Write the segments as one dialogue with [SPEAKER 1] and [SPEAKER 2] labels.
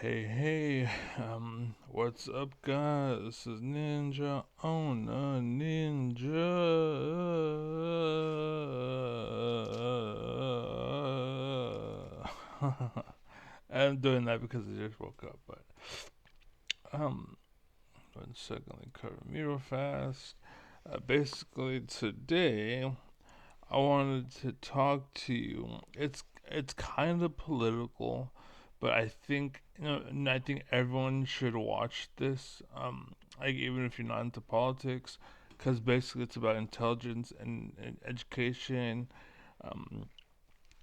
[SPEAKER 1] Hey, what's up, guys? This is Ninja on a Ninja. I'm doing that because I just woke up, but um, 1 second, let me cover me real fast. Basically, today I wanted to talk to you. It's kind of political, but I think and I think everyone should watch this. Like even if you're not into politics, because basically it's about intelligence and education, um,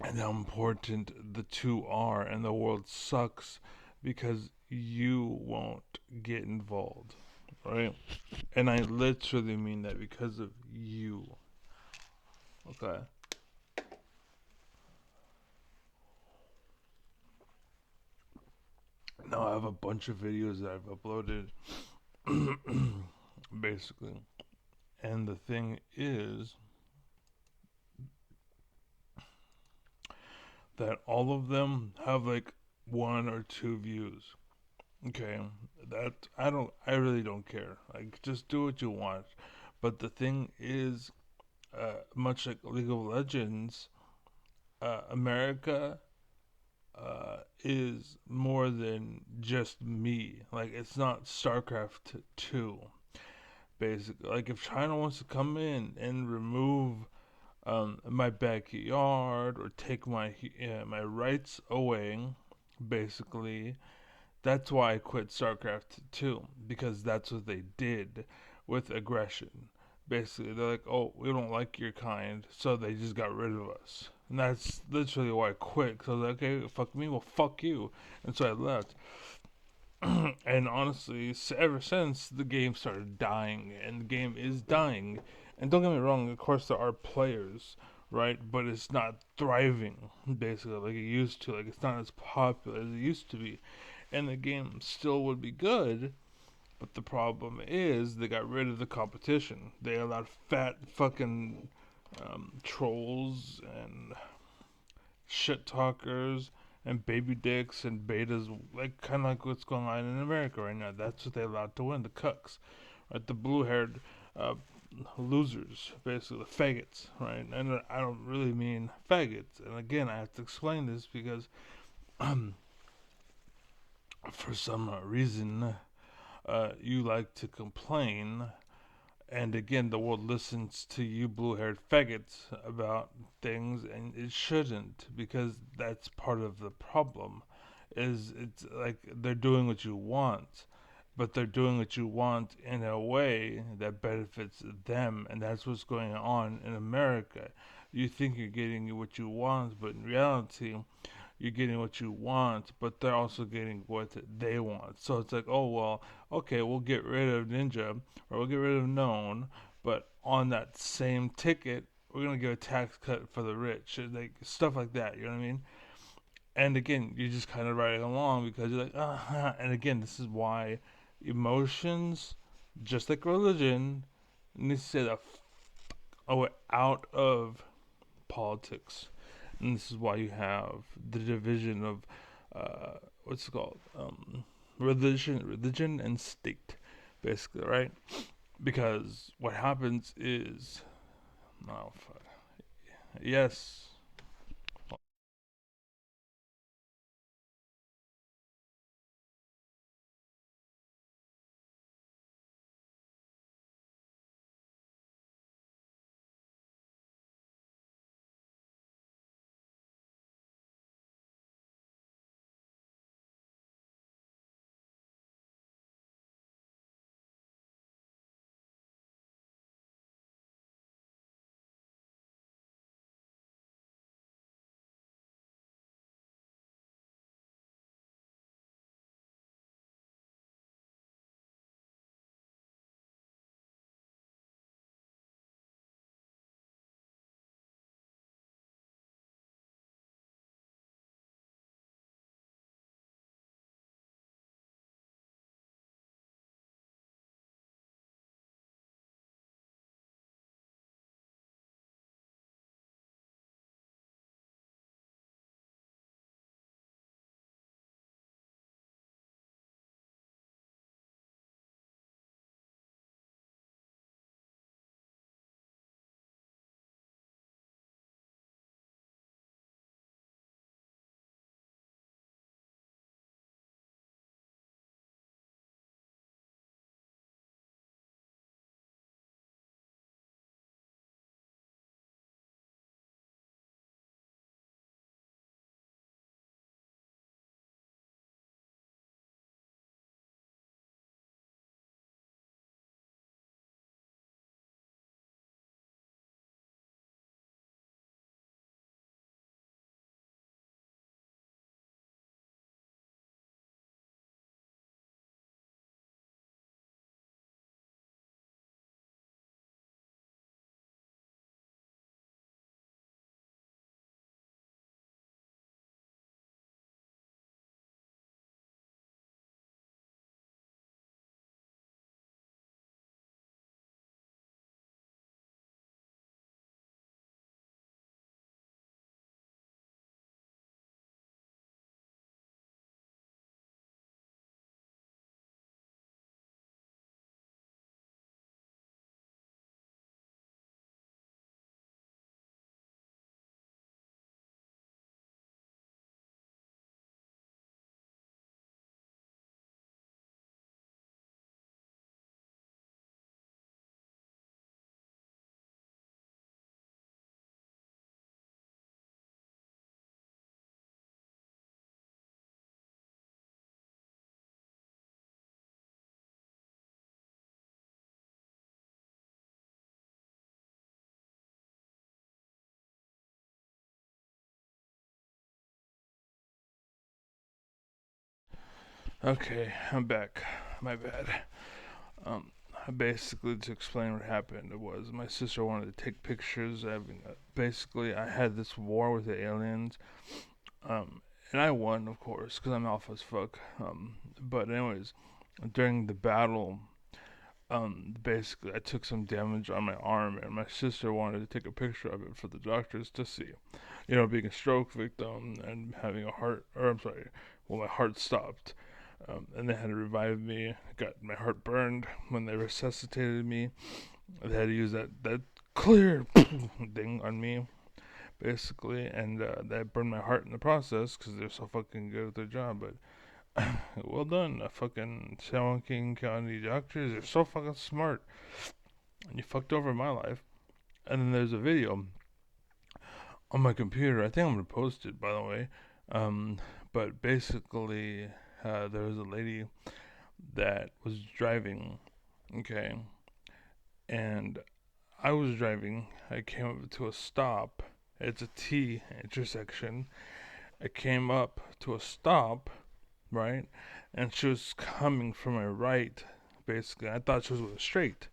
[SPEAKER 1] and how important the two are. And the world sucks because you won't get involved, right? And I literally mean that because of you. Okay. Now I have a bunch of videos that I've uploaded, basically. And the thing is that all of them have like one or two views. Okay, that I really don't care. Like, just do what you want. But the thing is, much like League of Legends, America is more than just me. Like, it's not StarCraft 2. Basically, like if China wants to come in and remove my backyard or take my rights away, basically, that's why I quit StarCraft 2 because that's what they did with aggression. Basically, they're like, "Oh, we don't like your kind," so they just got rid of us. And that's literally why I quit. Cause I was like, "Okay, fuck me, well, fuck you," and so I left. And honestly, ever since the game started dying, and the game is dying, and don't get me wrong, of course there are players, right? But it's not thriving basically like it used to. Like it's not as popular as it used to be, and the game still would be good. But the problem is they got rid of the competition. They allowed fat fucking trolls and shit talkers and baby dicks and betas, like kind of like what's going on in America right now. That's what they allowed to win, the cucks, right? The blue-haired uh, losers, basically the faggots, right? And I don't really mean faggots. And again, I have to explain this because for some reason you like to complain. And again, the world listens to you blue-haired faggots about things, and it shouldn't, because that's part of the problem. Is it's like they're doing what you want, but they're doing what you want in a way that benefits them, and that's what's going on in America. You think you're getting what you want, but in reality, you're getting what you want, but they're also getting what they want. So it's like, oh well, okay, we'll get rid of Ninja or we'll get rid of Known, but on that same ticket, we're gonna give a tax cut for the rich, like stuff like that. You know what I mean? And again, you're just kind of riding along because you're like, and again, this is why emotions, just like religion, needs to stay the out of politics. And this is why you have the division of what's it called, religion and state, basically, right? Because what happens is, oh fuck, yes, Okay, I'm back. My bad. Um, Basically, to explain what happened, it was my sister wanted to take pictures. Basically, I had this war with the aliens, um, and I won, of course, because I'm alpha as fuck. But anyways, during the battle, basically, I took some damage on my arm, and my sister wanted to take a picture of it for the doctors to see. You know, being a stroke victim and having a heart, or I'm sorry, well, my heart stopped. And they had to revive me. Got my heart burned when they resuscitated me. They had to use that clear thing on me, basically, and that burned my heart in the process because they're so fucking good at their job. But well done, fucking San King County doctors. They're so fucking smart. And you fucked over my life. And then there's a video on my computer. I think I'm gonna post it, by the way. Um, but basically, there was a lady that was driving. Okay, and I was driving. I came up to a stop. It's a T intersection. I came up to a stop, right? And she was coming from my right, basically. I thought she was going straight.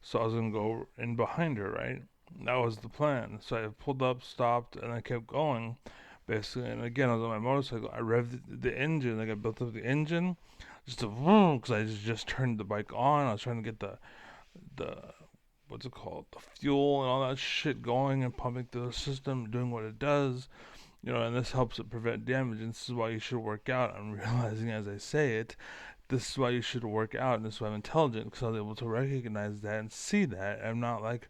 [SPEAKER 1] So I was going to go in behind her, right? That was the plan. So I pulled up, stopped, and I kept going, basically. And again, I was on my motorcycle. I revved the engine, like I built up the engine, just to vroom, because I just turned the bike on. I was trying to get the what's it called, the fuel and all that shit going and pumping through the system, doing what it does, you know, and this helps it prevent damage. And this is why you should work out. I'm realizing as I say it, this is why you should work out, and this is why I'm intelligent, because I was able to recognize that and see that. I'm not like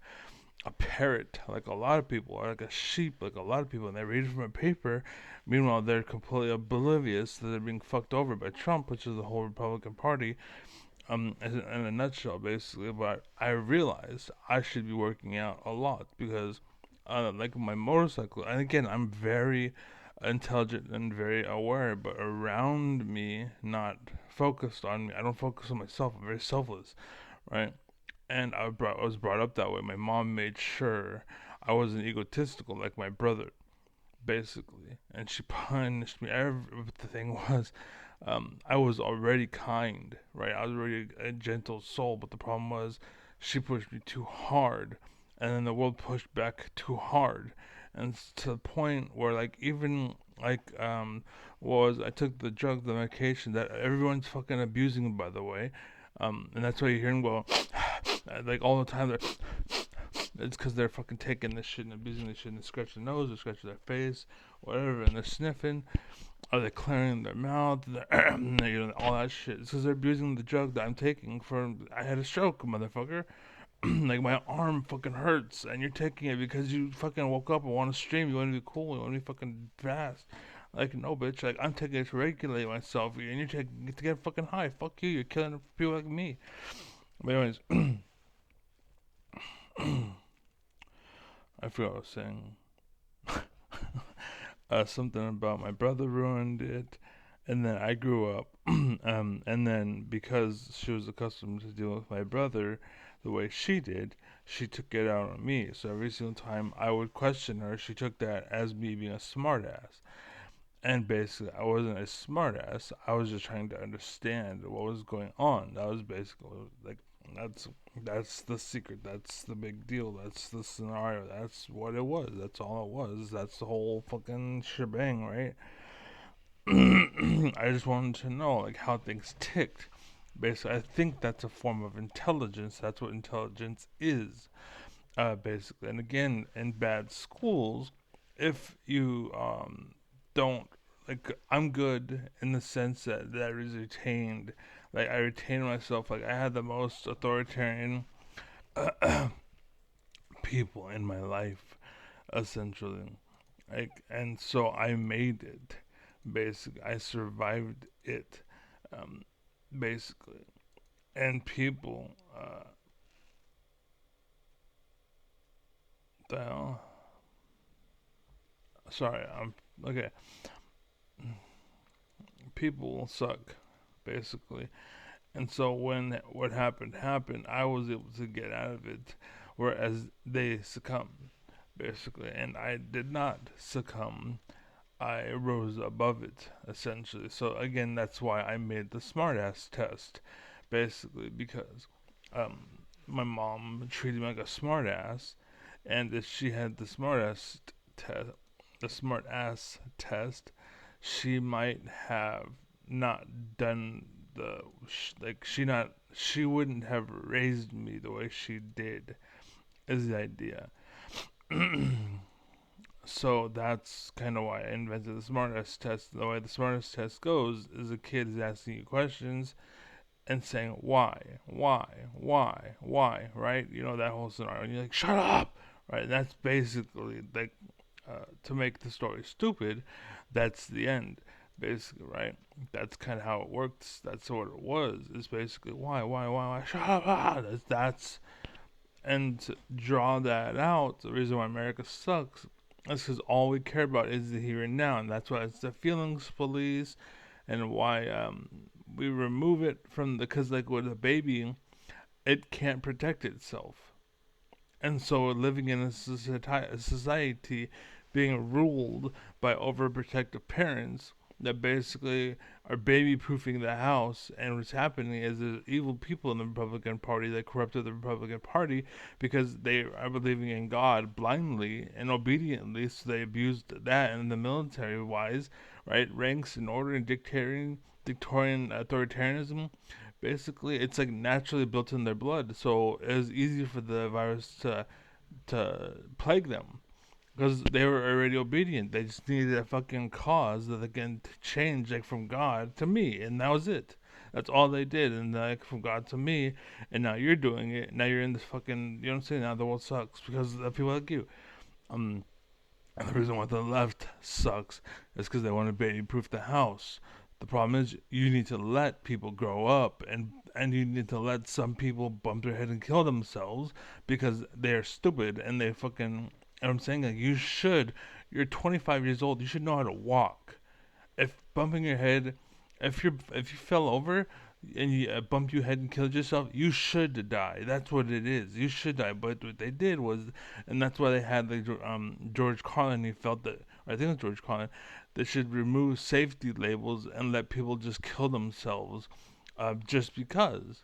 [SPEAKER 1] a parrot, like a lot of people, or like a sheep, like a lot of people, and they read it from a paper. Meanwhile, they're completely oblivious that they're being fucked over by Trump, which is the whole Republican Party, in a nutshell, basically. But I realized I should be working out a lot because, like my motorcycle, and again, I'm very intelligent and very aware, but around me, not focused on me. I don't focus on myself. I'm very selfless, right? And I was brought up that way. My mom made sure I wasn't egotistical like my brother, basically, and she punished me. The thing was, I was already kind, right? I was already a gentle soul, but the problem was she pushed me too hard, and then the world pushed back too hard, and to the point where, like, even like was I took the medication that everyone's fucking abusing, by the way, and that's why you hear them go like all the time. It's because they're fucking taking this shit and abusing this shit and scratching their nose or scratching their face, whatever, and they're sniffing. Are they clearing their mouth? You know, all that shit. It's because they're abusing the drug that I'm taking for. I had a stroke, motherfucker. Like my arm fucking hurts, and you're taking it because you fucking woke up and want to stream. You want to be cool. You want to be fucking fast. Like no, bitch. Like I'm taking it to regulate myself, and you're taking it to get fucking high. Fuck you. You're killing people like me. But anyways, I forgot what I was saying. Something about my brother ruined it, and then I grew up, and then because she was accustomed to deal with my brother the way she did, she took it out on me. So every single time I would question her, she took that as me being a smartass. And basically, I wasn't a smartass. I was just trying to understand what was going on. That was basically like that's that's the secret. That's the big deal. That's the scenario. That's what it was. That's all it was. That's the whole fucking shebang, right? I just wanted to know like how things ticked. Basically, I think that's a form of intelligence. That's what intelligence is, basically. And again, in bad schools, if you don't like, I'm good in the sense that I was retained. Like I retained myself. Like I had the most authoritarian people in my life, essentially. Like, and so I made it. Basically, I survived it. Um, basically, and people, the hell? Sorry, I'm okay. People suck, basically. And so when what happened, I was able to get out of it, whereas they succumbed, basically. And I did not succumb. I rose above it essentially. So again, that's why I made the smartass test, basically because my mom treated me like a smartass, and if she had test, the smartass test, she might have not done the she wouldn't have raised me the way she did. Is the idea. So that's kind of why I invented the smartest test. The way the smartest test goes is a kid is asking you questions and saying why, right? You know that whole scenario. And you're like, shut up, right? That's basically like to make the story stupid. That's the end, basically, right? That's kind of how it works. That's what it was. It's basically why, shut up. That's and to draw that out. The reason why America sucks is because all we care about is the here and now, and that's why it's the feelings police, and why we remove it from the because like with a baby, it can't protect itself, and so living in a society being ruled by overprotective parents that basically are baby proofing the house. And what's happening is there's evil people in the Republican Party that corrupted the Republican Party because they are believing in God blindly and obediently. So they abused that, and the military wise, right, ranks and order and dictatorial authoritarianism. Basically, it's like naturally built in their blood. So it was easy for the virus to plague them because they were already obedient. They just needed a fucking cause that they can change, like from God to me, and that was it. That's all they did, and like from God to me, and now you're doing it. Now you're in this fucking, you know what I'm saying? Now the world sucks because of people like you. Um, and the reason why the left sucks is because they want to baby-proof the house. The problem is you need to let people grow up, and you need to let some people bump their head and kill themselves because they're stupid and they fucking. And I'm saying like you should. You're 25 years old. You should know how to walk. If bumping your head, if you fell over and you bumped your head and killed yourself, you should die. That's what it is. You should die. But what they did was, and that's why they had like George Carlin. He felt that, or I think it was George Carlin, they should remove safety labels and let people just kill themselves, just because.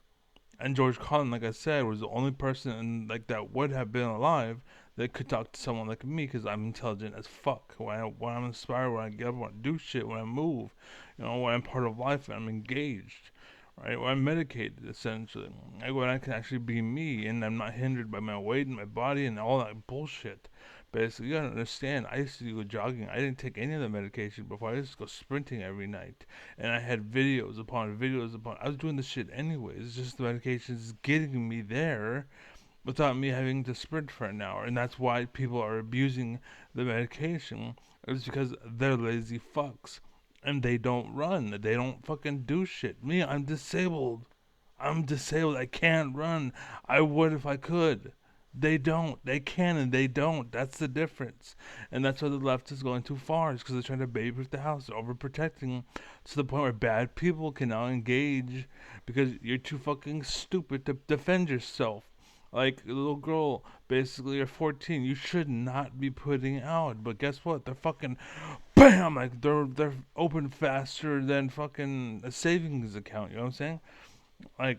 [SPEAKER 1] And George Carlin, like I said, was the only person like that would have been alive that could talk to someone like me because I'm intelligent as fuck. When I'm inspired, when I get up, when I do shit, when I move, you know, when I'm part of life and I'm engaged, right? When I'm medicated, essentially. Like when I can actually be me and I'm not hindered by my weight and my body and all that bullshit. Basically, you gotta understand, I used to go jogging. I didn't take any of the medication before. I used to go sprinting every night. And I had videos upon videos upon. I was doing this shit anyways. It's just the medication is getting me there without me having to sprint for an hour. And that's why people are abusing the medication. It's because they're lazy fucks. And they don't run. They don't fucking do shit. Me, I'm disabled. I'm disabled. I can't run. I would if I could. They don't. They can and they don't. That's the difference. And that's why the left is going too far. It's because they're trying to baby the house. They're overprotecting to the point where bad people can now engage because you're too fucking stupid to defend yourself. Like a little girl, basically, you're 14. You should not be putting out. But guess what? They're fucking bam! Like they're open faster than fucking a savings account. You know what I'm saying? Like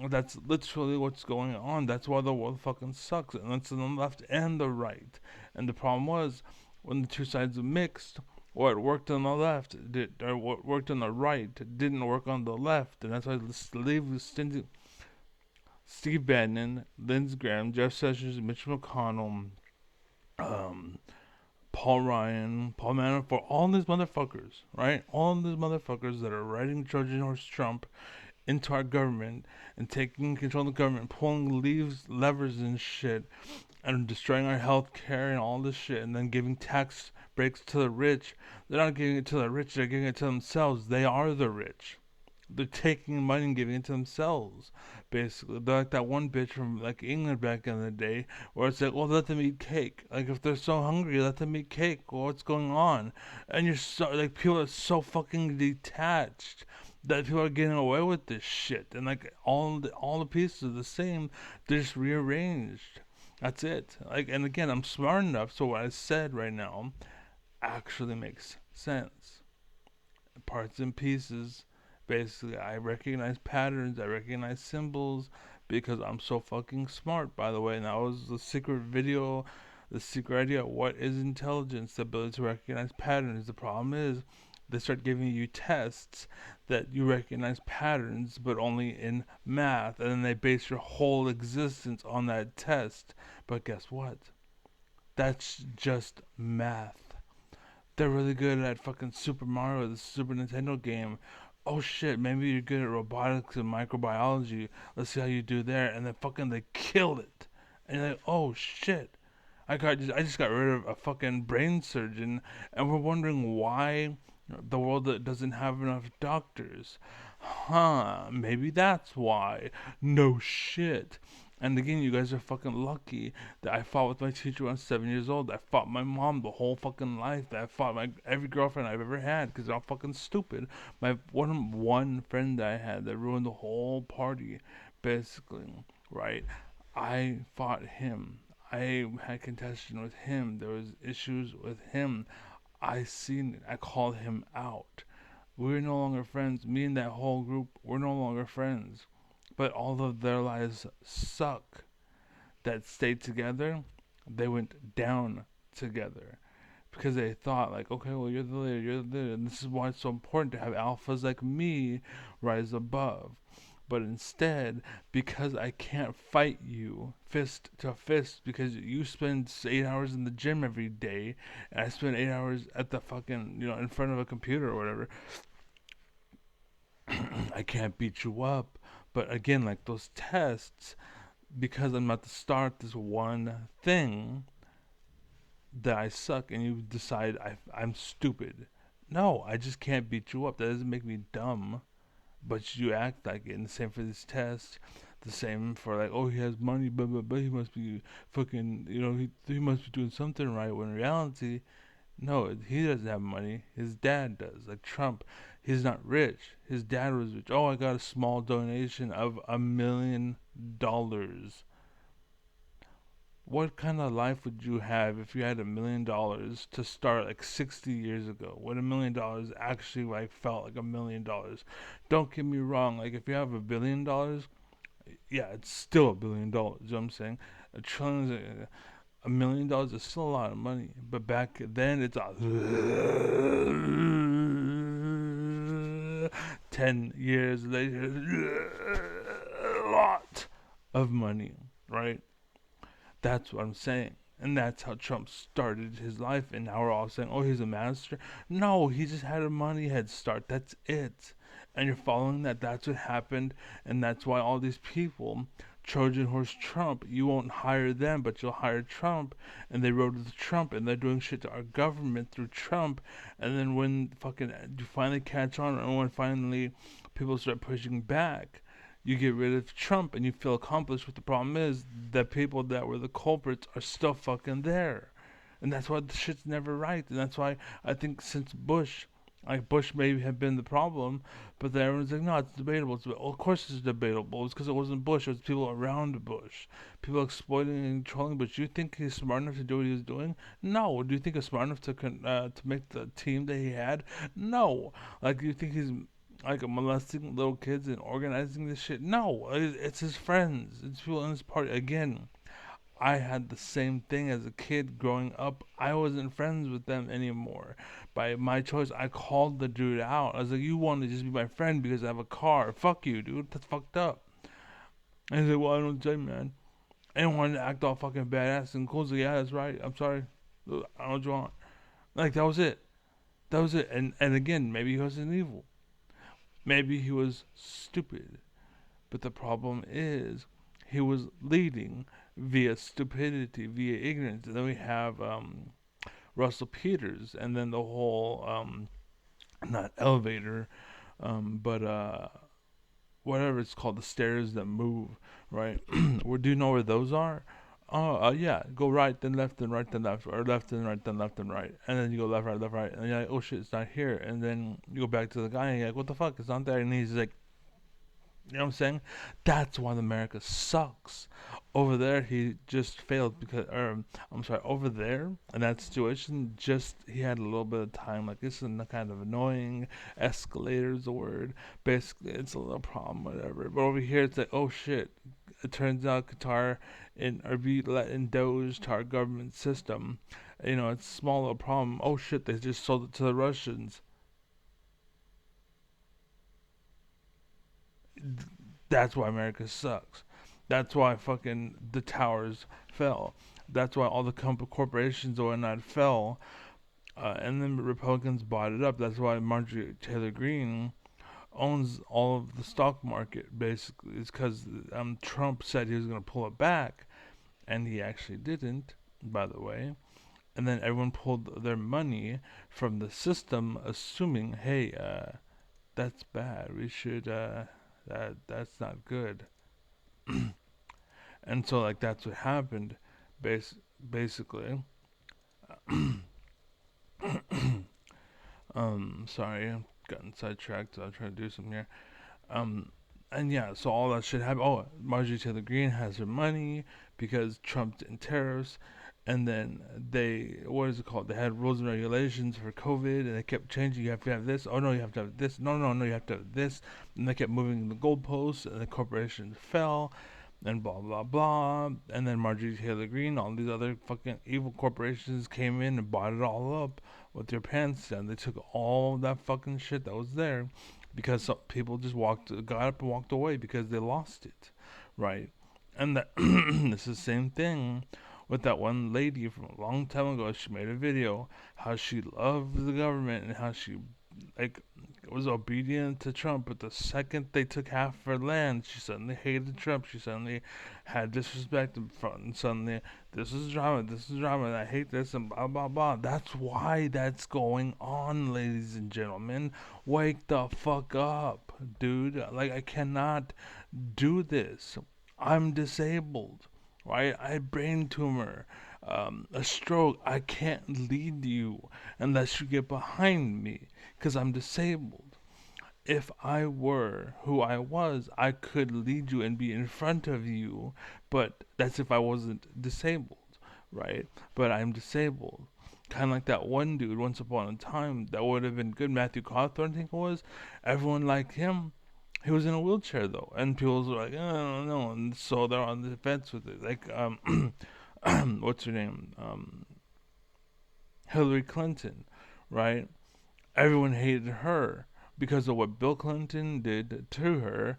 [SPEAKER 1] that's literally what's going on. That's why the world fucking sucks, and that's on the left and the right. And the problem was when the two sides mixed, what worked on the left did, or what worked on the right didn't work on the left, and that's why Steve Bannon, Lindsey Graham, Jeff Sessions, Mitch McConnell, um, Paul Ryan, Paul Manafort, all these motherfuckers, right? All these motherfuckers that are writing Trojan Horse Trump into our government and taking control of the government, pulling levers and shit, and destroying our health care and all this shit, and then giving tax breaks to the rich. They're not giving it to the rich, they're giving it to themselves. They are the rich. They're taking money and giving it to themselves. Basically, they're like that one bitch from like England back in the day, where it's like, well, let them eat cake. Like if they're so hungry, let them eat cake. Well, what's going on? And you're so like people are so fucking detached that people are getting away with this shit, and like all the pieces are the same. They're just rearranged. That's it. Like, and again, I'm smart enough, so what I said right now actually makes sense. Parts and pieces. Basically, I recognize patterns, I recognize symbols because I'm so fucking smart, by the way. And that was the secret video, the secret idea. What is intelligence? The ability to recognize patterns. The problem is they start giving you tests that you recognize patterns, but only in math. And then they base your whole existence on that test. But guess what? That's just math. They're really good at fucking Super Mario, the Super Nintendo game. Oh shit, maybe you're good at robotics and microbiology. Let's see how you do there. And then fucking they killed it. And you're like, oh shit. I just got rid of a fucking brain surgeon, and we're wondering why the world doesn't have enough doctors. Huh, maybe that's why. No shit. And again, you guys are fucking lucky that I fought with my teacher when I was 7 years old. I fought my mom the whole fucking life. That I fought my every girlfriend I've ever had because they're all fucking stupid. My one friend that I had that ruined the whole party, basically, right? I fought him. I had contention with him. There was issues with him. I seen it. I called him out. We're no longer friends. Me and that whole group, we're no longer friends. But all of their lives suck. That stayed together, they went down together. Because they thought, like, okay, well, you're the leader, you're the leader. And this is why it's so important to have alphas like me rise above. But instead, because I can't fight you fist to fist, because you spend 8 hours in the gym every day, and I spend 8 hours at the fucking, in front of a computer or whatever, I can't beat you up. But again, like those tests, because I'm about to start this one thing that I suck, and you decide I'm stupid. No, I just can't beat you up. That doesn't make me dumb. But you act like it. And the same for this test. The same for like, oh, he has money, but he must be fucking, he must be doing something right. When in reality, no, he doesn't have money. His dad does. Like Trump, he's not rich. His dad was rich. Oh, I got a small donation of $1 million. What kind of life would you have if you had $1 million to start like 60 years ago? When $1 million actually like felt like $1 million. Don't get me wrong. Like if you have $1 billion, yeah, it's still $1 billion. You know what I'm saying? A trillion, $1 million is still a lot of money. But back then, it's a 10 years later, a lot of money, right? That's what I'm saying. And that's how Trump started his life. And now we're all saying, oh, he's a master. No, he just had a money head start. That's it. And you're following that. That's what happened. And that's why all these people, Trojan horse Trump, you won't hire them, but you'll hire Trump. And they rode with Trump. And they're doing shit to our government through Trump. And then when fucking you finally catch on, and when finally people start pushing back, you get rid of Trump and you feel accomplished. But the problem is that people that were the culprits are still fucking there. And that's why the shit's never right. And that's why I think since Bush, like Bush may have been the problem, but then everyone's like, no, it's debatable. Well, of course it's debatable. It's because it wasn't Bush. It was people around Bush. People exploiting and trolling Bush. Do you think he's smart enough to do what he was doing? No. Do you think he's smart enough to make the team that he had? No. Like, do you think he's like molesting little kids and organizing this shit? No, it's his friends. It's people in his party. Again, I had the same thing as a kid growing up. I wasn't friends with them anymore. By my choice, I called the dude out. I was like, you want to just be my friend because I have a car. Fuck you, dude. That's fucked up. And he's like, well, I don't say, man. And wanted to act all fucking badass and cool. So yeah, that's right. I'm sorry. I don't know what you want. Like, that was it. That was it. And again, maybe he wasn't evil. Maybe he was stupid. But the problem is, he was leading via stupidity, via ignorance. And then we have Russell Peters, and then the whole, not elevator, but whatever it's called, the stairs that move, right? Do you know where those are? Oh, yeah. Go right, then left, then right, then left, or left, then right, then left, then right, and then you go left, right, and you're like, oh shit, it's not here, and then you go back to the guy, and you're like, what the fuck, it's not there, and he's like, You know what I'm saying? That's why America sucks. Over there, he just failed because, or I'm sorry, over there in that situation, just he had a little bit of time. Like this is kind of annoying. Escalator is the word. Basically, it's a little problem, whatever. But over here, it's like, oh shit. It turns out Qatar and are be let in Doge to our government system. You know, it's a small little problem. Oh shit, they just sold it to the Russians. That's why America sucks. That's why fucking the towers fell. That's why all the corporations and whatnot fell. And then the Republicans bought it up. That's why Marjorie Taylor Greene owns all of the stock market, basically. It's because Trump said he was going to pull it back, and he actually didn't, by the way. And then everyone pulled their money from the system, assuming, hey, that's bad. We should, that's not good. And so like that's what happened, basically. Sorry, I'm getting sidetracked. I'm trying to do something here. Um, and yeah, so all that shit happened. Oh, Marjorie Taylor Greene has her money because Trump didn't tariffs, and then they what is it called? They had rules and regulations for COVID, and they kept changing. You have to have this. Oh no, you have to have this. No, no, no, you have to have this. And they kept moving the goalposts, and the corporations fell, and blah blah blah. And then Marjorie Taylor Greene, all these other fucking evil corporations came in and bought it all up with their pants down. They took all that fucking shit that was there because some people just got up and walked away because they lost it, right? And that it's the same thing with that one lady from a long time ago. She made a video how she loved the government and how she like was obedient to Trump, but the second they took half of her land, she suddenly hated Trump. She suddenly had disrespect in front, and suddenly this is drama, and I hate this, and blah blah blah. That's why that's going on, ladies and gentlemen. Wake the fuck up, dude. Like I cannot do this. I'm disabled, right? I had brain tumor, a stroke. I can't lead you unless you get behind me because I'm disabled. If I were who I was, I could lead you and be in front of you, but that's if I wasn't disabled, right? But I'm disabled. Kind of like that one dude once upon a time that would have been good, Matthew Cawthorn, I think it was. Everyone liked him. He was in a wheelchair though, and people were like, I don't know, and so they're on the fence with it. Like, what's her name? Hillary Clinton, right? Everyone hated her because of what Bill Clinton did to her,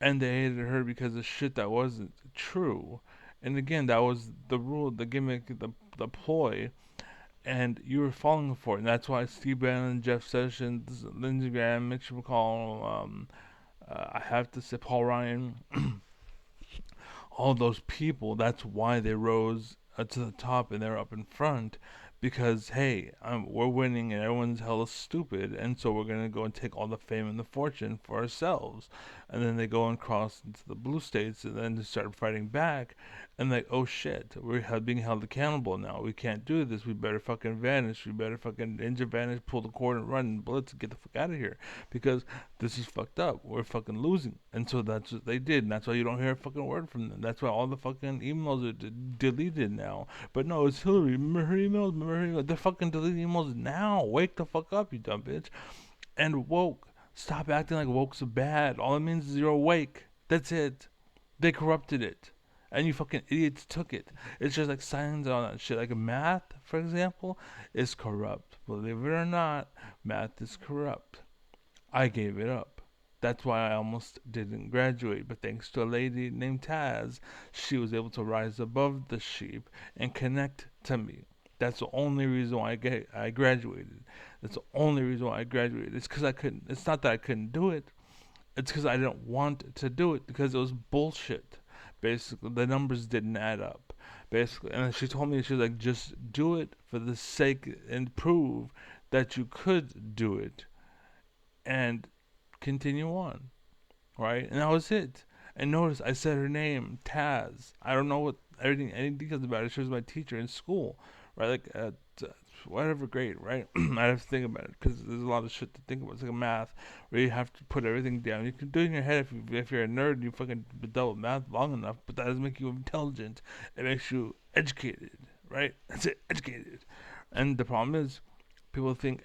[SPEAKER 1] and they hated her because of shit that wasn't true. And again, that was the rule, the gimmick, the ploy, and you were falling for it. And that's why Steve Bannon, Jeff Sessions, Lindsey Graham, Mitch McConnell, I have to say Paul Ryan, all those people, that's why they rose to the top and they're up in front because hey, we're winning and everyone's hella stupid, and so we're gonna go and take all the fame and the fortune for ourselves. And then they go and cross into the blue states and then they start fighting back, and like, oh shit, we're being held accountable now. We can't do this. We better fucking vanish. We better fucking ninja vanish, pull the cord and run and blitz and get the fuck out of here because this is fucked up. We're fucking losing. And so that's what they did. And that's why you don't hear a fucking word from them. That's why all the fucking emails are deleted now. But no, it's Hillary. Remember her emails? Remember her emails? They're fucking deleting emails now. Wake the fuck up, you dumb bitch. And woke. Stop acting like woke's bad. All it means is you're awake. That's it. They corrupted it. And you fucking idiots took it. It's just like science and all that shit. Like math, for example, is corrupt. Believe it or not, math is corrupt. I gave it up. That's why I almost didn't graduate. But thanks to a lady named Taz, she was able to rise above the sheep and connect to me. That's the only reason why I graduated. That's the only reason why I graduated. It's because I couldn't. It's not that I couldn't do it. It's because I didn't want to do it because it was bullshit. Basically, the numbers didn't add up. Basically, and she told me, she was like, just do it for the sake and prove that you could do it and continue on, right? And that was it. And notice I said her name, Taz. I don't know what any details about it. She was my teacher in school, right? Like at whatever grade, right? I have to think about it because there's a lot of shit to think about. It's like a math where you have to put everything down. You can do it in your head if you're a nerd and you fucking dealt with math long enough, but that doesn't make you intelligent. It makes you educated, right? That's it, educated. And the problem is, people think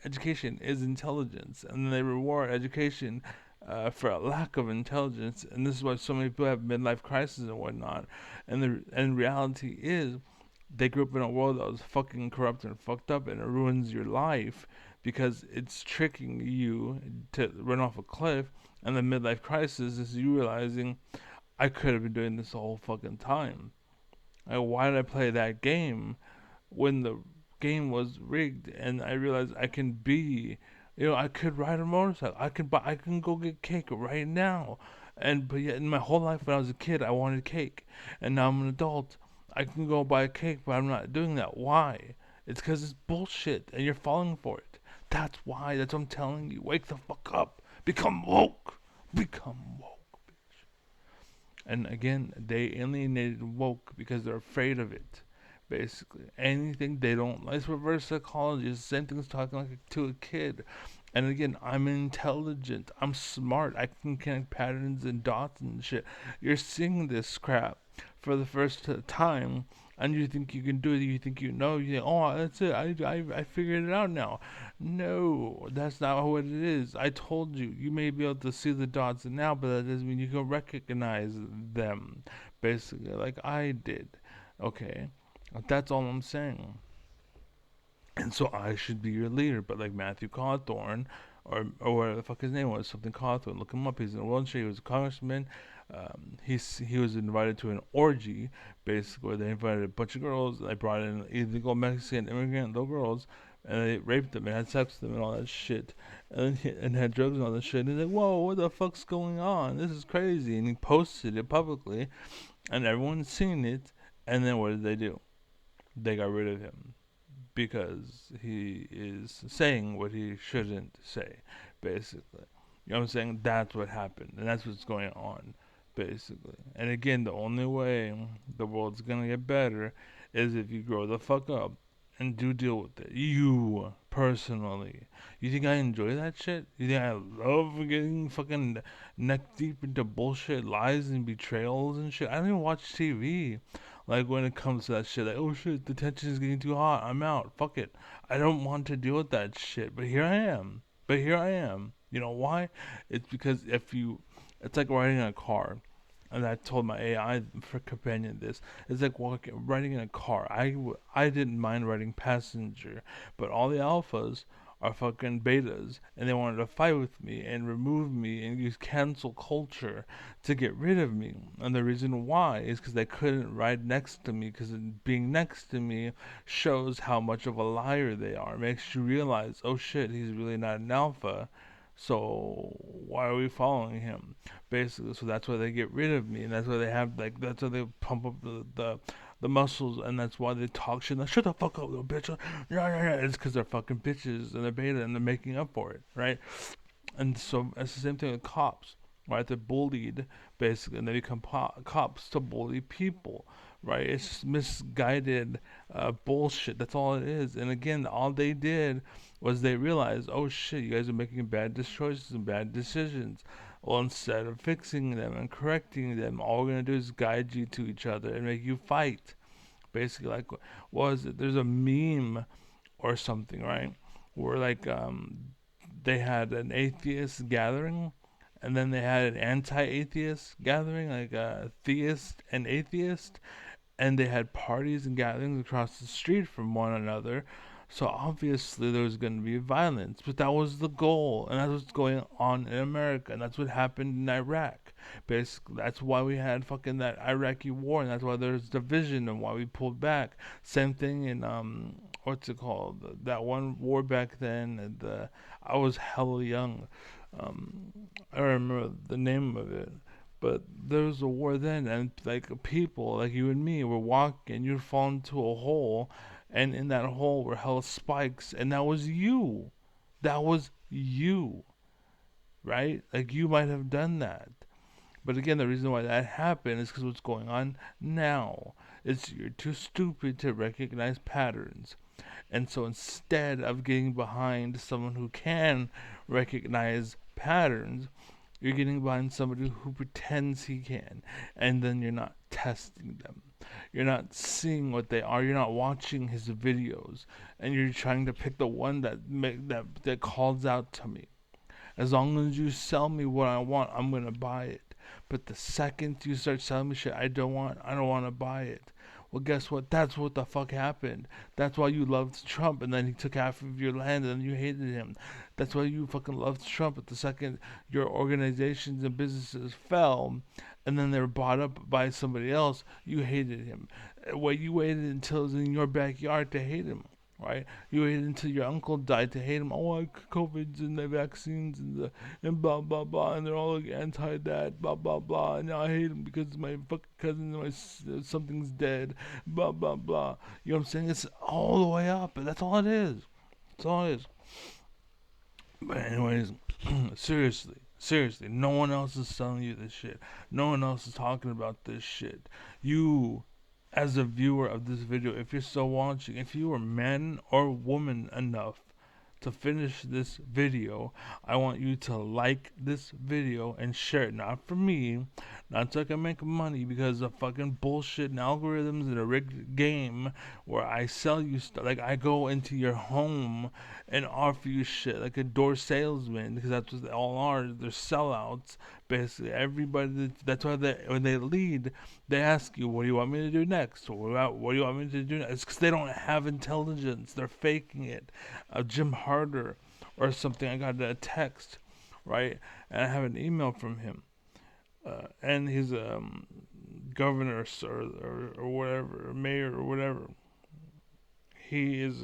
[SPEAKER 1] education is intelligence, and then they reward education for a lack of intelligence, and this is why so many people have midlife crises and whatnot. And reality is, they grew up in a world that was fucking corrupt and fucked up, and it ruins your life because it's tricking you to run off a cliff. And the midlife crisis is you realizing I could have been doing this the whole fucking time. Like, why did I play that game when the game was rigged? And I realized I can be, I could ride a motorcycle. I can go get cake right now. And but yet in my whole life when I was a kid, I wanted cake, and now I'm an adult. I can go buy a cake, but I'm not doing that. Why? It's because it's bullshit, and you're falling for it. That's why. That's what I'm telling you. Wake the fuck up. Become woke. Become woke. And again, they alienated woke because they're afraid of it. Basically, anything they don't like. It's reverse psychology. It's the same thing as talking like to a kid. And again, I'm intelligent. I'm smart. I can connect patterns and dots and shit. You're seeing this crap for the first time, and you think you can do it. You think you know. You think, oh, that's it. I figured it out now. No, that's not what it is. I told you. You may be able to see the dots now, but that doesn't mean you can recognize them. Basically, like I did. Okay, that's all I'm saying. And so I should be your leader. But like Matthew Cawthorn, or whatever the fuck his name was, something Cawthorn. Look him up. He's in a wheelchair. He was a congressman. He was invited to an orgy, basically, where they invited a bunch of girls. They brought in illegal Mexican immigrant little girls, and they raped them and had sex with them and all that shit, and had drugs and all that shit. And he's like, "Whoa, what the fuck's going on? This is crazy!" And he posted it publicly, and everyone's seen it. And then what did they do? They got rid of him because he is saying what he shouldn't say, basically. You know what I'm saying? That's what happened, and that's what's going on, basically. And again, the only way the world's gonna get better is if you grow the fuck up and do deal with it. You, personally. You think I enjoy that shit? You think I love getting fucking neck deep into bullshit, lies, and betrayals and shit? I don't even watch TV. Like when it comes to that shit, like, oh shit, the tension is getting too hot. I'm out. Fuck it. I don't want to deal with that shit. But here I am. But here I am. You know why? It's because it's like riding in a car. And I told my AI for companion this. It's like riding in a car. I didn't mind riding passenger, but all the alphas are fucking betas, and they wanted to fight with me and remove me and use cancel culture to get rid of me. And the reason why is because they couldn't ride next to me, because being next to me shows how much of a liar they are. It makes you realize, oh shit, he's really not an alpha. So why are we following him? Basically, so that's why they get rid of me, and that's why they have like that's why they pump up the muscles, and that's why they talk shit. Like, shut the fuck up, little bitch. Yeah, yeah, yeah. It's because they're fucking bitches and they're beta and they're making up for it, right? And so it's the same thing with cops, right? They're bullied basically, and they become cops to bully people, right? It's just misguided bullshit. That's all it is. And again, all they did was they realized, oh shit, you guys are making bad choices and bad decisions. Well, instead of fixing them and correcting them, all we're gonna do is guide you to each other and make you fight. Basically, like, what was it? There's a meme or something, right? Where like they had an atheist gathering, and then they had an anti-atheist gathering, like a theist and atheist, and they had parties and gatherings across the street from one another. So obviously there was going to be violence, but that was the goal, and that's what's going on in America, and that's what happened in Iraq. Basically, that's why we had fucking that Iraqi war, and that's why there's division and why we pulled back. Same thing in what's it called? That one war back then. I was hella young. Um, I don't remember the name of it, but there was a war then, and like people like you and me were walking, you'd fall into a hole, and in that hole were hella spikes, and that was you. That was you, right? Like you might have done that. But again, the reason why that happened is because what's going on now. It's you're too stupid to recognize patterns. And so instead of getting behind someone who can recognize patterns, you're getting behind somebody who pretends he can. And then you're not testing them. You're not seeing what they are. You're not watching his videos. And you're trying to pick the one that calls out to me. As long as you sell me what I want, I'm gonna buy it. But the second you start selling me shit I don't want to buy it. Well, guess what? That's what the fuck happened. That's why you loved Trump, and then he took half of your land, and then you hated him. That's why you fucking loved Trump. But the second your organizations and businesses fell, and then they were bought up by somebody else, you hated him. Well, you waited until it was in your backyard to hate him, right? You waited until your uncle died to hate him. Oh, COVID's and the vaccines and blah blah blah, and they're all like anti that, blah blah blah. And now I hate him because my fucking cousin, something's dead, blah blah blah. You know what I'm saying? It's all the way up, and that's all it is. That's all it is. But anyways, seriously, no one else is telling you this shit. No one else is talking about this shit. You, as a viewer of this video, if you're still watching, if you are man or woman enough to finish this video, I want you to like this video and share it. Not for me, not so I can make money because of fucking bullshit and algorithms and a rigged game where I sell you stuff. Like, I go into your home and offer you shit like a door salesman, because that's what they all are. They're sellouts. Basically, everybody. That's why when they lead, they ask you, "What do you want me to do next?" Or what do you want me to do next? It's because they don't have intelligence. They're faking it. Jim Harder or something. I got a text, right, and I have an email from him, and he's governor or whatever, or mayor or whatever. He is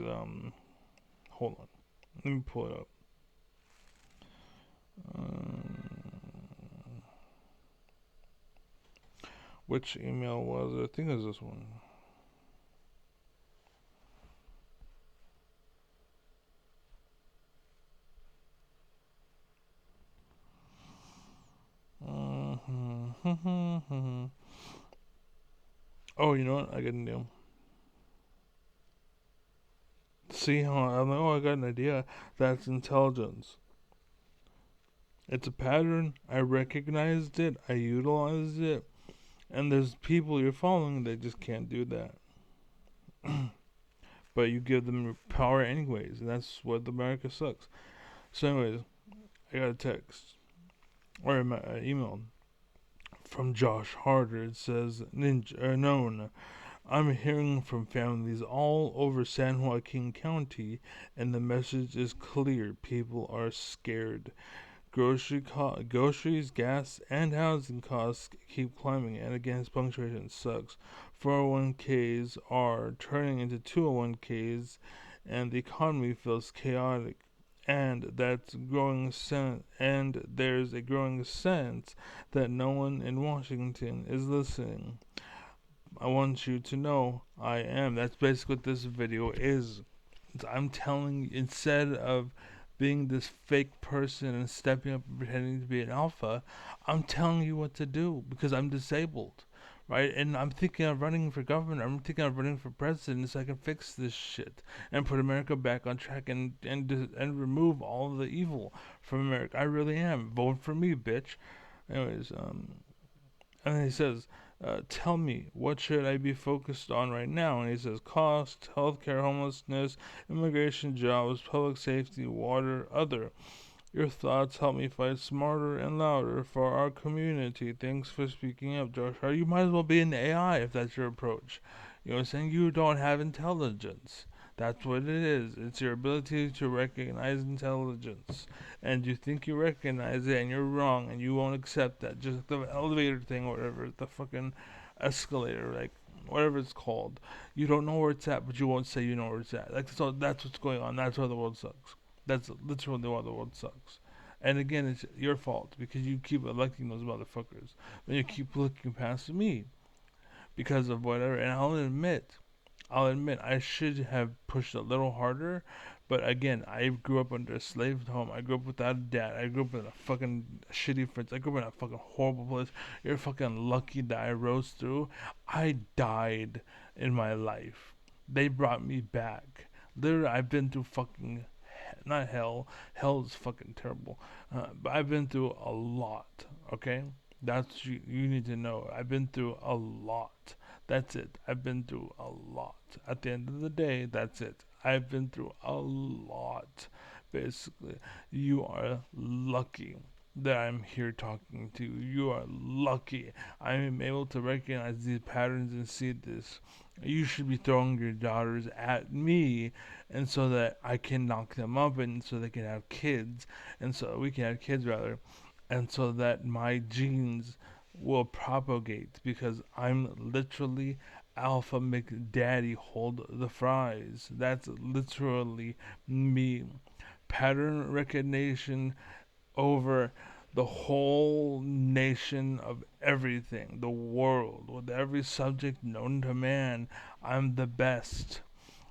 [SPEAKER 1] hold on, let me pull it up. Which email was it? I think it was this one. Oh, you know what? I got a deal. See how I'm like, oh, I got an idea. That's intelligence. It's a pattern. I recognized it. I utilized it. And there's people you're following that just can't do that. But you give them power anyways. And that's what America sucks. So, anyways, I got a text or an email from Josh Harder. It says, Ninja, known. I'm hearing from families all over San Joaquin County, and the message is clear. People are scared. Groceries, gas, and housing costs keep climbing, and against punctuation sucks. 401ks are turning into 201ks, and the economy feels chaotic. And there's a growing sense that no one in Washington is listening. I want you to know I am. That's basically what this video is. I'm telling, instead of being this fake person and stepping up and pretending to be an alpha, I'm telling you what to do because I'm disabled, right? And I'm thinking of running for governor. I'm thinking of running for president so I can fix this shit and put America back on track and remove all of the evil from America. I really am. Vote for me, bitch. Anyways, and then he says, tell me, what should I be focused on right now? And he says, cost, healthcare, homelessness, immigration, jobs, public safety, water, other. Your thoughts help me fight smarter and louder for our community. Thanks for speaking up, Josh. You might as well be an AI if that's your approach. You know what I'm saying? You don't have intelligence. That's what it is. It's your ability to recognize intelligence. And you think you recognize it and you're wrong and you won't accept that. Just the elevator thing or whatever, the fucking escalator, like whatever it's called. You don't know where it's at, but you won't say you know where it's at. Like, so that's what's going on. That's why the world sucks. That's literally why the world sucks. And again, it's your fault because you keep electing those motherfuckers. And you keep looking past me because of whatever. And I'll admit, I'll admit I should have pushed a little harder, but again, I grew up under a slave home. I grew up without a dad. I grew up with a fucking shitty friends. I grew up in a fucking horrible place. You're fucking lucky that I rose through. I died in my life. They brought me back. Literally, I've been through fucking not hell. Hell is fucking terrible. But I've been through a lot. Okay, that's you need to know. I've been through a lot. That's it. I've been through a lot. At the end of the day, that's it. I've been through a lot. Basically, you are lucky that I'm here talking to you. You are lucky I am able to recognize these patterns and see this. You should be throwing your daughters at me, and so that I can knock them up, and so they can have kids, and so we can have kids rather, and so that my genes will propagate because I'm literally Alpha McDaddy hold the fries. That's literally me. Pattern recognition over the whole nation of everything, the world, with every subject known to man. I'm the best.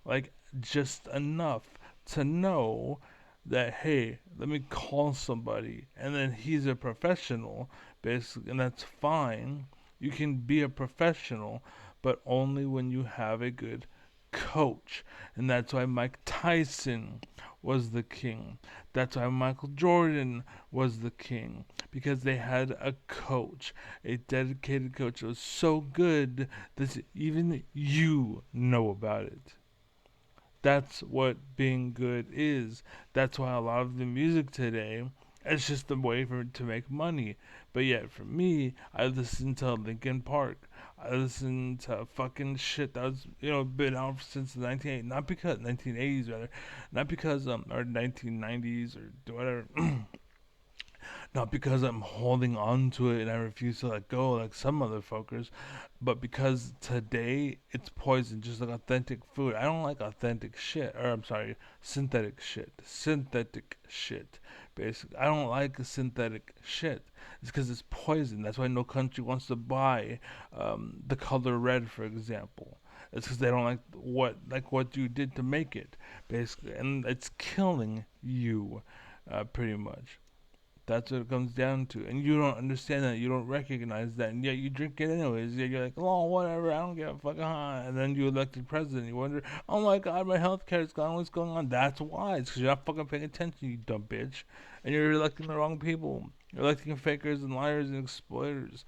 [SPEAKER 1] Like, just enough to know that, hey, let me call somebody, and then he's a professional, basically, and that's fine. You can be a professional, but only when you have a good coach. And that's why Mike Tyson was the king. That's why Michael Jordan was the king. Because they had a coach, a dedicated coach that was so good that even you know about it. That's what being good is. That's why a lot of the music today, it's just a way for to make money. But yet, for me, I listen to Linkin Park. I listen to fucking shit that was been out since the 1980s, not because 1980s rather, not because or 1990s or whatever. Not because I'm holding on to it and I refuse to let go like some motherfuckers, but because today it's poison, just like authentic food. I don't like authentic shit, or I'm sorry, synthetic shit. Synthetic shit, basically. I don't like synthetic shit. It's because it's poison. That's why no country wants to buy the color red, for example. It's because they don't like what you did to make it, basically, and it's killing you, pretty much. That's what it comes down to. And you don't understand that. You don't recognize that. And yet you drink it anyways. Yet you're like, oh, whatever. I don't give a fucking high. And then you elected president. You wonder, oh my God, my health care is gone. What's going on? That's why. It's because you're not fucking paying attention, you dumb bitch. And you're electing the wrong people. You're electing fakers and liars and exploiters.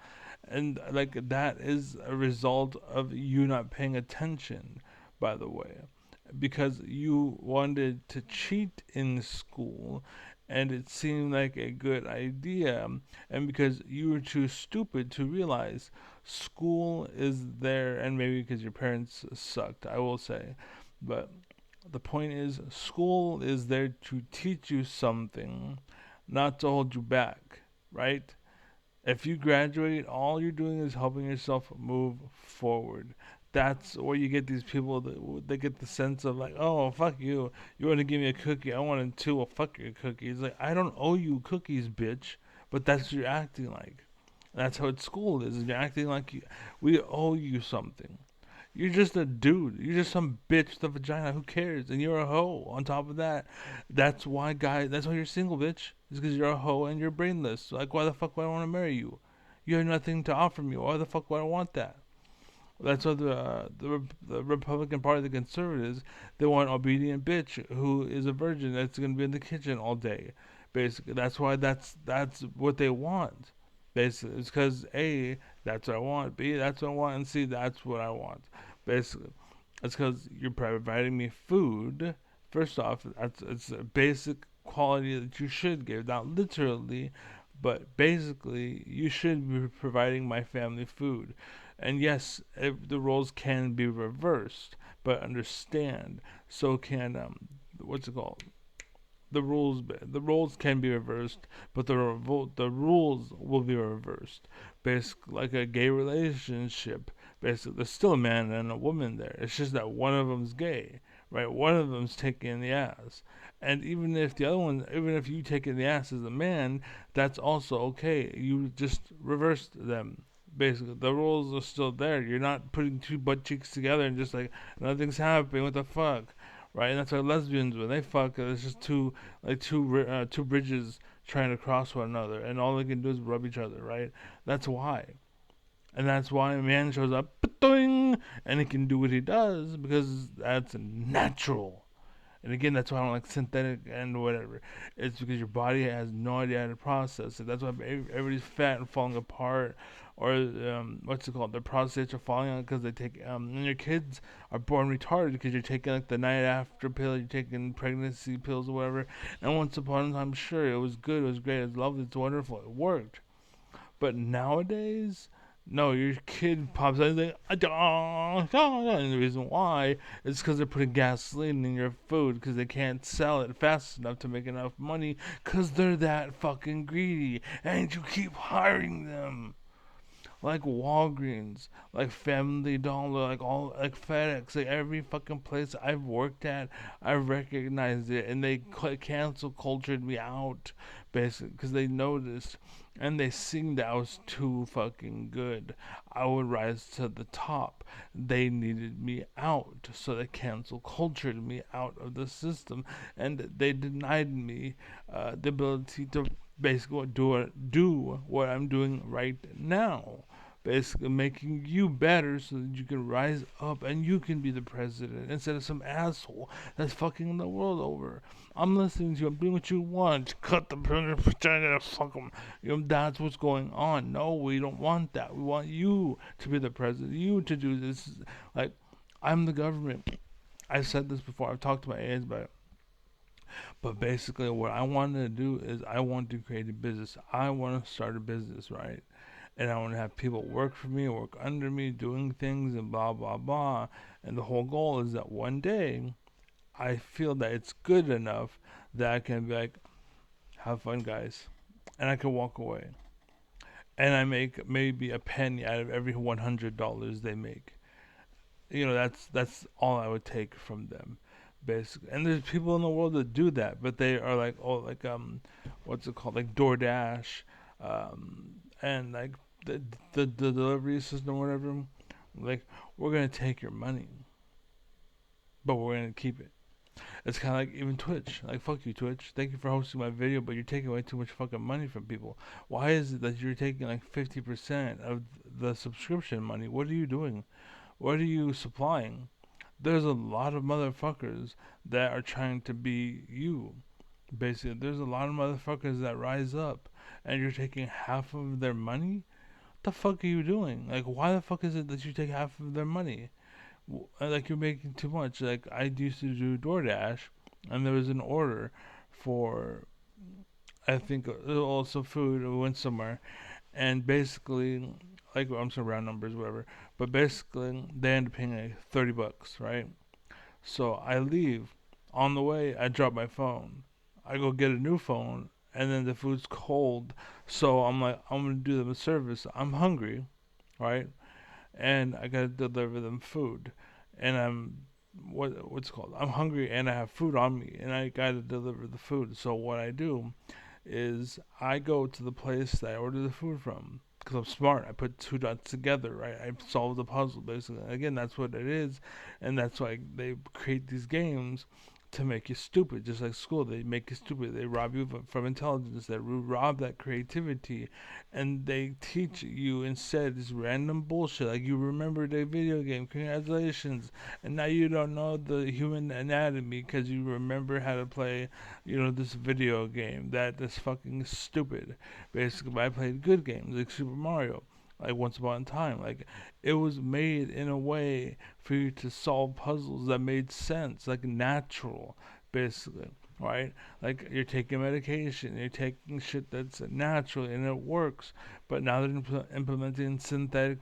[SPEAKER 1] And like that is a result of you not paying attention, by the way, because you wanted to cheat in school and it seemed like a good idea, and because you were too stupid to realize school is there, and maybe because your parents sucked, I will say, but the point is, school is there to teach you something, not to hold you back, right? If you graduate, all you're doing is helping yourself move forward. That's where you get these people that they get the sense of like, oh fuck you, you want to give me a cookie, I wanted two, well fuck your cookies. Like I don't owe you cookies, bitch. But that's what you're acting like. That's how school is. You're acting like we owe you something. You're just a dude. You're just some bitch with a vagina. Who cares? And you're a hoe. On top of that, that's why guys. That's why you're single, bitch. It's because you're a hoe and you're brainless. Like, why the fuck would I want to marry you? You have nothing to offer me. Why the fuck would I want that? That's what the Republican Party, the conservatives, they want an obedient bitch who is a virgin that's gonna be in the kitchen all day. Basically, that's why that's what they want. Basically, it's because A, that's what I want. B, that's what I want. And C, that's what I want. Basically, it's because you're providing me food. First off, it's a basic quality that you should give, not literally, but basically, you should be providing my family food. And yes, the roles can be reversed, but understand, so can what's it called? The roles can be reversed, but the rules will be reversed. Basically, like a gay relationship, basically, there's still a man and a woman there. It's just that one of them's gay, right? One of them's taking the ass, and even if the other one, even if you take in the ass as a man, that's also okay. You just reversed them. basically the rules are still there. You're not putting two butt cheeks together and just like nothing's happening. What the fuck, right? And that's why lesbians when they fuck, it's just two bridges trying to cross one another, and all they can do is rub each other, right? That's why. And that's why a man shows up, and he can do what he does because that's natural. And again, that's why I don't like synthetic and whatever. It's because your body has no idea how to process it. That's why everybody's fat and falling apart, or what's it called? Their prostates are falling out because they take. And your kids are born retarded because you're taking like the night after pill, you're taking pregnancy pills or whatever. And once upon a time, sure, it was good, it was great, it was lovely, it's wonderful, it worked. But nowadays, no, your kid pops out and like, and the reason why is because they're putting gasoline in your food because they can't sell it fast enough to make enough money because they're that fucking greedy. And you keep hiring them. Like Walgreens, like Family Dollar, like FedEx, like every fucking place I've worked at, I recognized it, and they cancel cultured me out, basically, because they noticed, and they seen that I was too fucking good. I would rise to the top. They needed me out, so they cancel cultured me out of the system, and they denied me the ability to basically do what I'm doing right now, basically making you better so that you can rise up and you can be the president instead of some asshole that's fucking the world over. I'm listening to you. I'm doing what you want. Cut the president, fuck them. That's what's going on. No, we don't want that. We want you to be the president. You to do this. Like, I'm the government. I've said this before. I've talked to my aides about it. But basically, what I wanted to do is I want to create a business. I want to start a business, right? And I want to have people work for me, work under me, doing things, and blah, blah, blah. And the whole goal is that one day I feel that it's good enough that I can be like, have fun, guys. And I can walk away. And I make maybe a penny out of every $100 they make. That's all I would take from them, basically. And there's people in the world that do that, but they are like, oh, like what's it called, like DoorDash, and like the delivery system, or whatever. Like, we're gonna take your money, but we're gonna keep it. It's kind of like even Twitch. Like, fuck you, Twitch. Thank you for hosting my video, but you're taking away too much fucking money from people. Why is it that you're taking like 50% of the subscription money? What are you doing? What are you supplying? There's a lot of motherfuckers that are trying to be you. Basically, there's a lot of motherfuckers that rise up, and you're taking half of their money. What the fuck are you doing? Like, why the fuck is it that you take half of their money? Like, you're making too much. Like, I used to do DoorDash, and there was an order for, I think, also food. We went somewhere, and basically, like, I'm some round numbers, whatever. But basically, they end up paying like $30, right? So I leave. On the way, I drop my phone. I go get a new phone, and then the food's cold. So I'm like, I'm gonna do them a service. I'm hungry, right? And I gotta deliver them food, and what's it called? I'm hungry, and I have food on me, and I gotta deliver the food. So what I do is I go to the place that I ordered the food from because I'm smart. I put two dots together, right? I solve the puzzle basically. And again, that's what it is, and that's why they create these games to make you stupid, just like school. They make you stupid. They rob you from intelligence. They rob that creativity, and they teach you instead this random bullshit. Like, you remembered a video game, congratulations, and now you don't know the human anatomy because you remember how to play, this video game that's fucking stupid. Basically, I played good games like Super Mario. Like Once Upon a Time, like, it was made in a way for you to solve puzzles that made sense, like natural, basically, right? Like, you're taking medication, you're taking shit that's natural and it works, but now they're implementing synthetic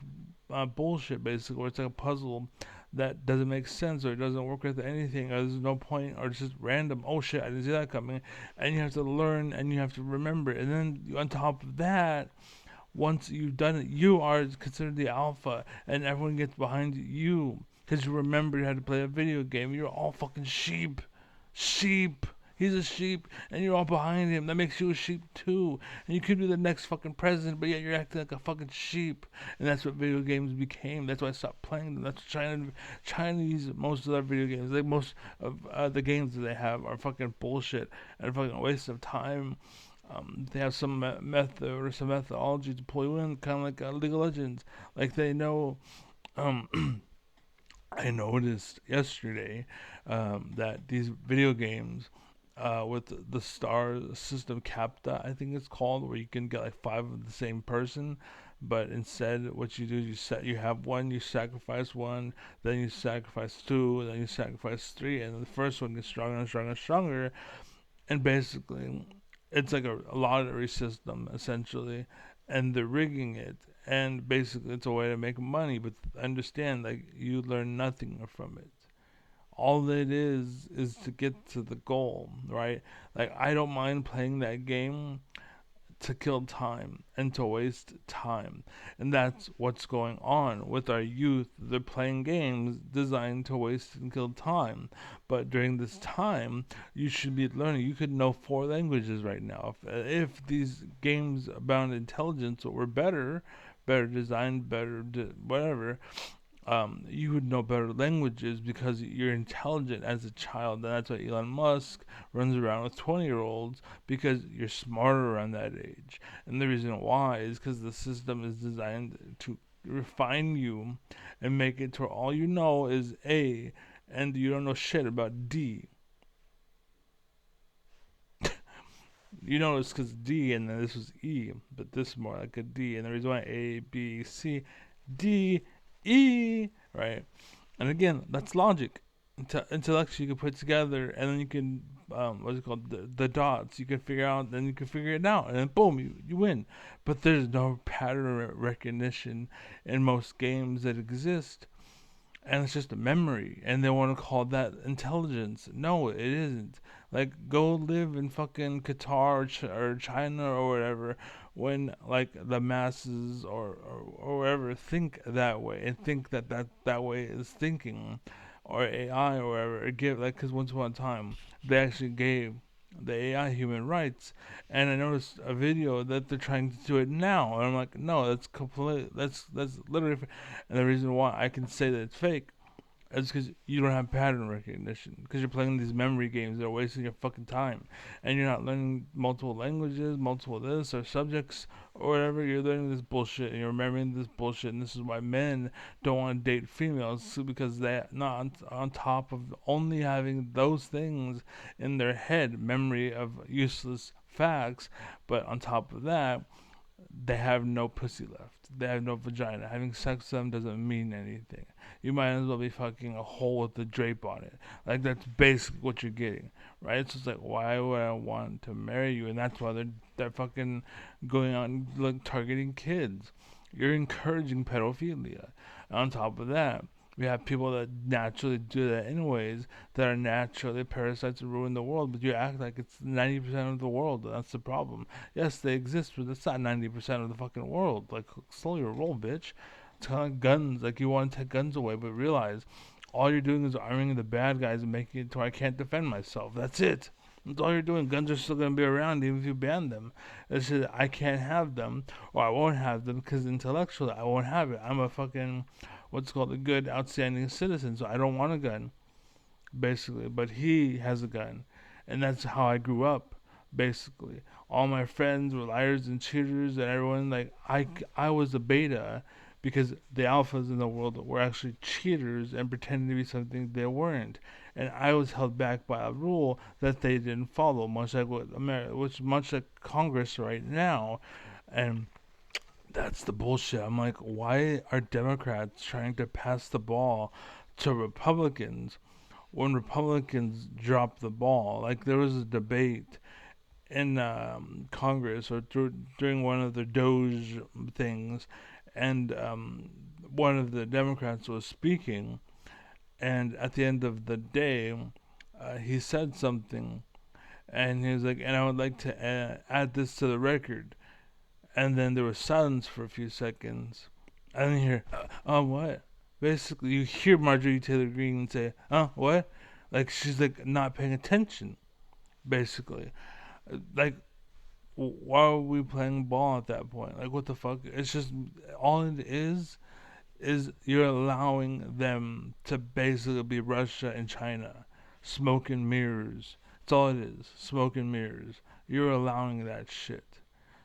[SPEAKER 1] bullshit, basically, where it's like a puzzle that doesn't make sense or it doesn't work with anything or there's no point or it's just random. Oh shit, I didn't see that coming. And you have to learn and you have to remember. And then on top of that, once you've done it, you are considered the alpha, and everyone gets behind you because you remembered how to play a video game. You're all fucking sheep. Sheep. He's a sheep, and you're all behind him. That makes you a sheep too. And you could be the next fucking president, but yet you're acting like a fucking sheep. And that's what video games became. That's why I stopped playing them. That's Chinese. Most of their video games, like most of the games that they have, are fucking bullshit and a fucking waste of time. They have some method or some methodology to pull you in, kind of like League of Legends. Like they know. Um, I noticed yesterday that these video games with the star system capta, I think it's called, where you can get like five of the same person, but instead what you do is you have one, you sacrifice one, then you sacrifice two, then you sacrifice three, and the first one gets stronger and stronger and stronger, and basically it's like a lottery system essentially, and they're rigging it, and basically it's a way to make money, but understand, like, you learn nothing from it. All it is to get to the goal, right? Like, I don't mind playing that game to kill time and to waste time. And that's what's going on with our youth. They're playing games designed to waste and kill time. But during this time, you should be learning. You could know four languages right now. If these games about intelligence were better designed, whatever, you would know better languages because you're intelligent as a child. And that's why Elon Musk runs around with 20-year-olds, because you're smarter around that age. And the reason why is because the system is designed to refine you and make it to where all you know is A, and you don't know shit about D. You know it's because D, and then this was E, but this is more like a D. And the reason why A, B, C, D, E, right? And again, that's logic. Intellectually, you can put together, and then you can, what's it called? The dots. You can figure out, then you can figure it out, and then boom, you win. But there's no pattern recognition in most games that exist, and it's just a memory, and they want to call that intelligence. No, it isn't. Like, go live in fucking Qatar or China or whatever, when like the masses or wherever think that way, and think that way is thinking, or AI or whatever. It give, like, because once upon a time they actually gave the AI human rights, and I noticed a video that they're trying to do it now, and I'm like, no, that's complete. That's literally, and the reason why I can say that it's fake is because you don't have pattern recognition. Because you're playing these memory games that are wasting your fucking time. And you're not learning multiple languages, multiple this, or subjects, or whatever. You're learning this bullshit, and you're remembering this bullshit. And this is why men don't want to date females, because they're not on top of only having those things in their head, memory of useless facts. But on top of that, they have no pussy left. They have no vagina. Having sex with them doesn't mean anything. You might as well be fucking a hole with a drape on it. Like, that's basically what you're getting, right? It's just like, why would I want to marry you? And that's why they're fucking going on, like, targeting kids. You're encouraging pedophilia. And on top of that, we have people that naturally do that anyways, that are naturally parasites that ruin the world, but you act like it's 90% of the world. That's the problem. Yes, they exist, but that's not 90% of the fucking world. Like, slow your roll, bitch. It's kind of like guns. Like, you want to take guns away, but realize all you're doing is arming the bad guys and making it to where I can't defend myself. That's it. That's all you're doing. Guns are still going to be around even if you ban them. It's just I can't have them, or I won't have them, because intellectually I won't have it. I'm a fucking, what's called, a good, outstanding citizen, so I don't want a gun, basically. But he has a gun, and that's how I grew up, basically. All my friends were liars and cheaters, and everyone, like, I was a beta, because the alphas in the world were actually cheaters and pretending to be something they weren't. And I was held back by a rule that they didn't follow, much like much like Congress right now. And that's the bullshit. I'm like, why are Democrats trying to pass the ball to Republicans when Republicans drop the ball? Like, there was a debate in Congress, or during one of the Doge things, and one of the Democrats was speaking, and at the end of the day, he said something, and he was like, and I would like to add this to the record. And then there was silence for a few seconds. And then you hear, what? Basically, you hear Marjorie Taylor Greene say, what? Like, she's like not paying attention. basically. Like, why are we playing ball at that point? Like, what the fuck? It's just all it is you're allowing them to basically be Russia and China, smoke and mirrors. That's all it is, smoke and mirrors. You're allowing that shit.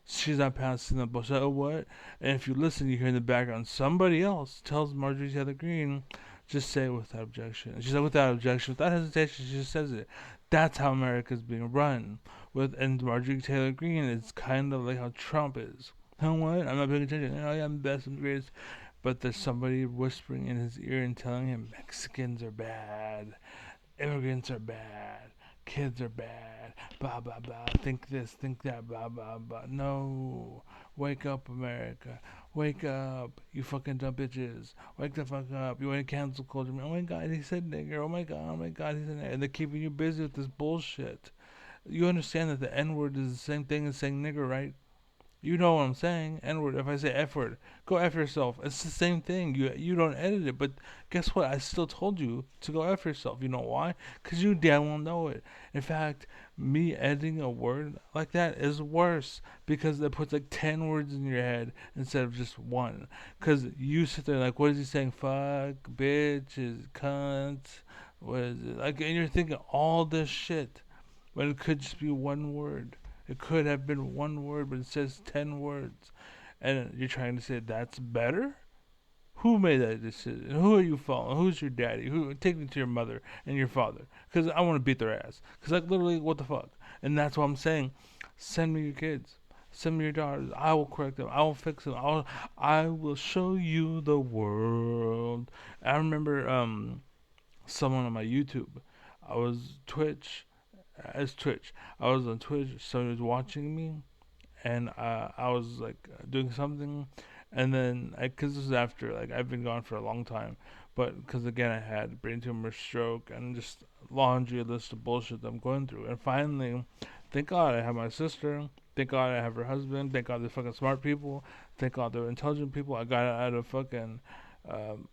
[SPEAKER 1] She's not passing the bullshit. So what? And if you listen, you hear in the background somebody else tells Marjorie Taylor Greene, just say it without objection. And she said without objection, without hesitation. She just says it. That's how America's being run. And Marjorie Taylor Greene is kind of like how Trump is. You know what? I'm not paying attention. You know, yeah, I'm the best, I'm the greatest. But there's somebody whispering in his ear and telling him Mexicans are bad, immigrants are bad, kids are bad, blah blah blah. Think this, think that, blah blah blah. No, wake up, America. Wake up, you fucking dumb bitches. Wake the fuck up. You want to cancel culture? Oh my god, he said nigger. Oh my god, he said nigger. And they're keeping you busy with this bullshit. You understand that the N word is the same thing as saying nigger, right? You know what I'm saying? N word. If I say F word, go F yourself. It's the same thing. You don't edit it, but guess what? I still told you to go F yourself. You know why? Because you damn well know it. In fact, me editing a word like that is worse because it puts like 10 words in your head instead of just one. Because you sit there like, what is he saying? Fuck, bitch, is cunt. What is it? Like, and you're thinking all this shit when it could just be one word. It could have been one word, but it says 10 words. And you're trying to say that's better? Who made that decision? Who are you following? Who's your daddy? Who? Take me to your mother and your father. Because I want to beat their ass. Because, like, literally, what the fuck? And that's what I'm saying. Send me your kids. Send me your daughters. I will correct them. I will fix them. I will show you the world. I remember someone on my YouTube. I was Twitch. It's Twitch. I was on Twitch. Someone was watching me, and I was like doing something, and then because this was after like I've been gone for a long time, but because again I had brain tumor, stroke, and just laundry list of bullshit that I'm going through, and finally, thank God I have my sister. Thank God I have her husband. Thank God they're fucking smart people. Thank God they're intelligent people. I got out of fucking um,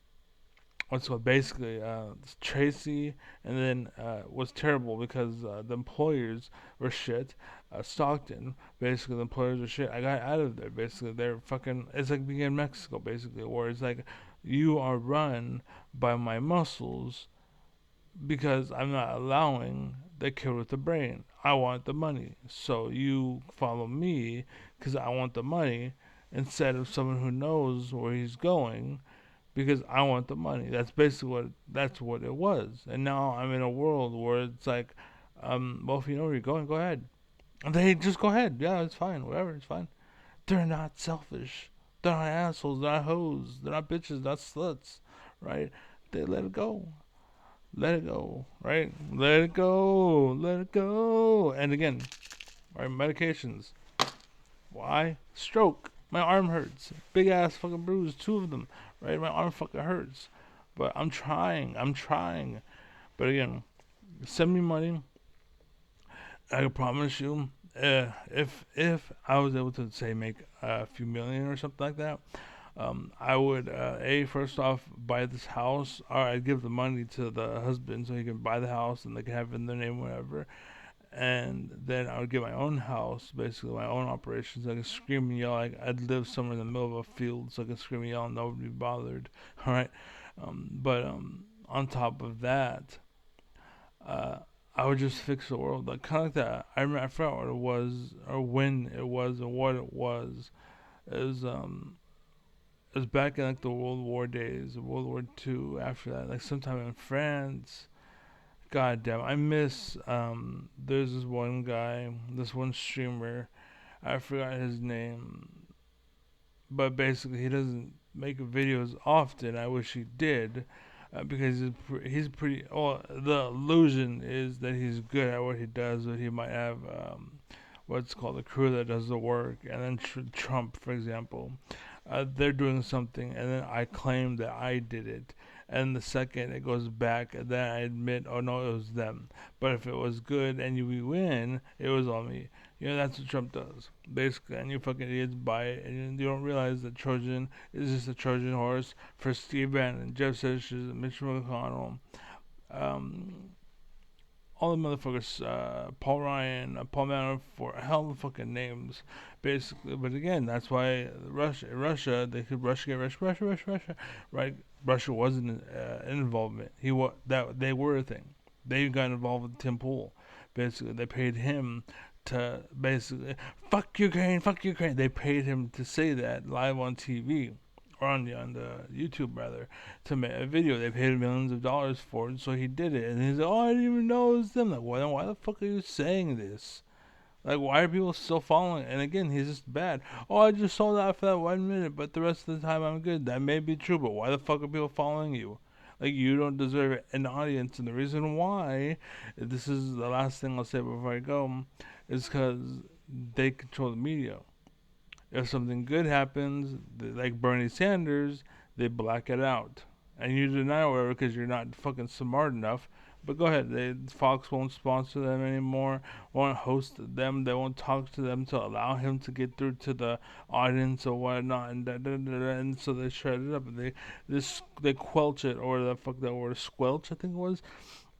[SPEAKER 1] what's called basically Tracy, and then was terrible because the employers were shit. Stockton, basically the employers were shit. I got out of there. Basically, they're fucking. It's like being in Mexico, basically, where it's like you are run by my muscles because I'm not allowing the kid with the brain. I want the money, so you follow me because I want the money instead of someone who knows where he's going because I want the money. That's what it was. And now I'm in a world where it's like, well, if you know where you're going, go ahead. And they just go ahead. Yeah, it's fine. Whatever, it's fine. They're not selfish. They're not assholes. They're not hoes. They're not bitches. They're not sluts. Right? They let it go. Let it go. Right? Let it go. Let it go. And again, right? Medications. Why? Stroke. My arm hurts. Big ass fucking bruise. Two of them. Right? My arm fucking hurts. But I'm trying. I'm trying. But again, send me money. I can promise you, if I was able to say make a few million or something like that, I would first off buy this house, or I'd give the money to the husband so he can buy the house and they can have it in their name, whatever. And then I would get my own house, basically my own operations. I could scream and yell. I'd live somewhere in the middle of a field, so I could scream and yell and nobody would be bothered. All right, but on top of that, uh, I would just fix the world, like kind of like that. I forgot what it was, or when it was, and what it was. It was it was back in like the World War days, World War Two. After that, like sometime in France. God damn, I miss. There's this one guy, this one streamer. I forgot his name, but basically he doesn't make videos often. I wish he did, because he's pretty. Well, the illusion is that he's good at what he does, but he might have what's called a crew that does the work. And then Trump, for example, they're doing something, and then I claim that I did it. And the second it goes back, then I admit, oh no, it was them. But if it was good and we win, it was all me. You know, that's what Trump does, basically. And you fucking idiots buy it, and you don't realize that Trojan is just a Trojan horse for Steve Bannon, Jeff Sessions, Mitch McConnell, um, all the motherfuckers, Paul Ryan, Paul Manafort, hell of fucking names, basically. But again, that's why Russia, they could Russia, right? Russia wasn't an involvement. That they were a thing. They got involved with Tim Pool. Basically, they paid him to basically fuck Ukraine, fuck Ukraine. They paid him to say that live on TV or on the YouTube rather, to make a video. They paid him millions of dollars for it, so he did it. And he's like, "Oh, I didn't even know it was them." Like, why the fuck are you saying this? Like, why are people still following? And again, he's just bad. Oh, I just saw that for that 1 minute, but the rest of the time I'm good. That may be true, but why the fuck are people following you? Like, you don't deserve an audience. And the reason why, this is the last thing I'll say before I go, is because they control the media. If something good happens, like Bernie Sanders, they black it out. And you deny it whatever because you're not fucking smart enough. But go ahead. Fox won't sponsor them anymore. Won't host them. They won't talk to them to allow him to get through to the audience or whatnot. And so they shred it up. And they quelch it, or the fuck that word, squelch I think it was.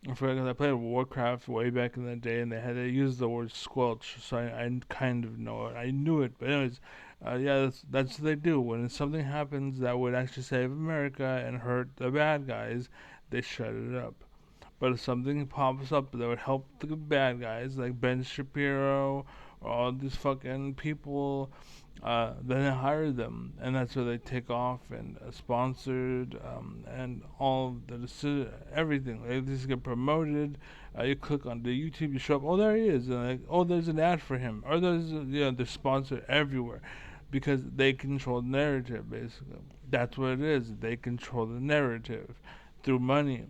[SPEAKER 1] I forgot, because I played Warcraft way back in the day, and they used the word squelch, so I kind of know it. I knew it, but anyways, yeah, that's what they do. When something happens that would actually save America and hurt the bad guys, they shut it up. But if something pops up that would help the bad guys, like Ben Shapiro or all these fucking people, then they hire them, and that's where they take off and sponsored, and all the everything. They just get promoted. You click on the YouTube, you show up. Oh, there he is. And like, oh, there's an ad for him, or they're sponsored everywhere, because they control the narrative. Basically, that's what it is. They control the narrative through money.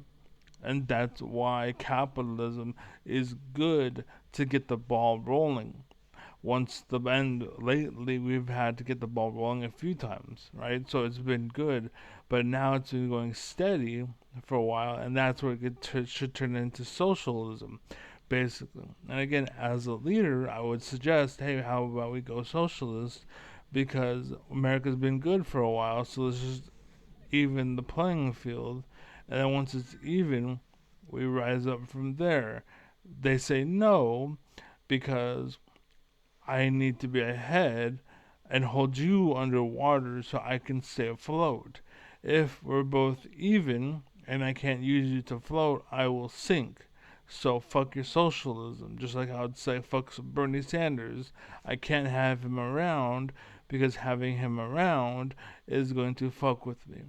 [SPEAKER 1] And that's why capitalism is good to get the ball rolling. Once the end, lately we've had to get the ball rolling a few times, right? So it's been good, but now it's been going steady for a while, and that's where should turn into socialism, basically. And again, as a leader, I would suggest, hey, how about we go socialist? Because America's been good for a while, so let's just even the playing field, and then once it's even, we rise up from there. They say no because I need to be ahead and hold you underwater so I can stay afloat. If we're both even and I can't use you to float, I will sink. So fuck your socialism. Just like I would say fuck Bernie Sanders. I can't have him around because having him around is going to fuck with me.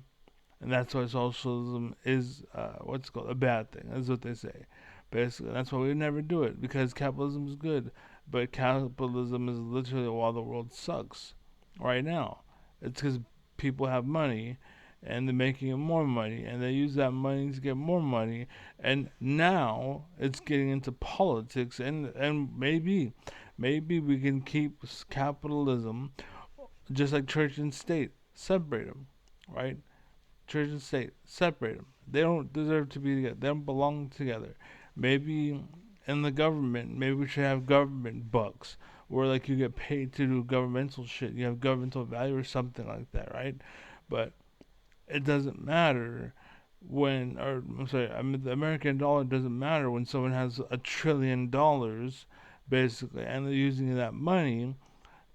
[SPEAKER 1] And that's why socialism is what's called a bad thing. That's what they say. Basically, that's why we never do it, because capitalism is good, but capitalism is literally why the world sucks right now. It's because people have money, and they're making more money, and they use that money to get more money, and now it's getting into politics, and maybe we can keep capitalism just like church and state, separate them, right? Church and state, separate them. They don't deserve to be together. They don't belong together. Maybe in the government, maybe we should have government bucks, where like you get paid to do governmental shit. You have governmental value or something like that, right? But it doesn't matter when, or I'm sorry, I mean the American dollar doesn't matter when someone has $1 trillion, basically, and they're using that money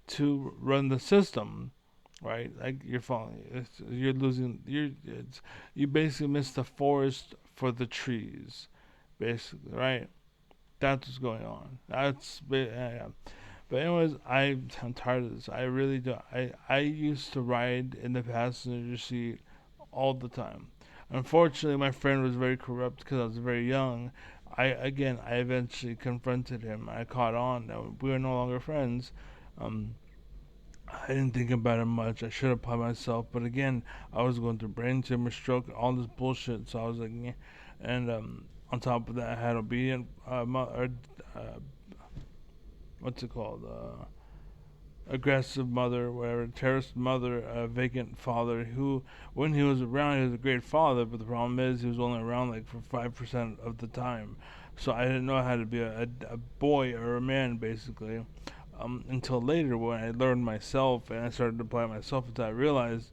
[SPEAKER 1] to run the system, right? Like you're falling, you're losing, you basically miss the forest for the trees, basically, right? That's what's going on. Yeah. But anyways, I'm tired of this. I really do. I used to ride in the passenger seat all the time. Unfortunately, my friend was very corrupt because I was very young. I eventually confronted him. I caught on that we were no longer friends. Um, I didn't think about it much. I should apply myself, but again, I was going through brain tumor, stroke, all this bullshit. So I was like, yeah. And on top of that, I had obedient, what's it called? Aggressive mother, whatever, terrorist mother, vacant father. Who, when he was around, he was a great father. But the problem is, he was only around like for 5% of the time. So I didn't know how to be a boy or a man, basically. Until later when I learned myself and I started to apply myself until I realized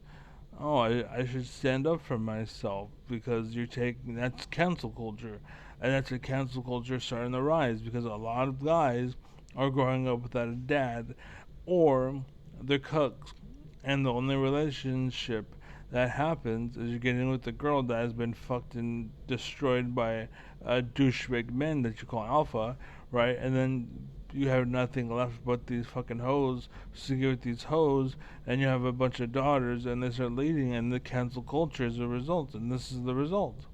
[SPEAKER 1] oh, I should stand up for myself because you're taking that's cancel culture, and that's a cancel culture starting to rise because a lot of guys are growing up without a dad, or they're cucks, and the only relationship that happens is you're getting with a girl that has been fucked and destroyed by douchebag men that you call alpha, right? And then you have nothing left but these fucking hoes to give with these hoes, and you have a bunch of daughters, and they start leading, and the cancel culture is a result, and this is the result.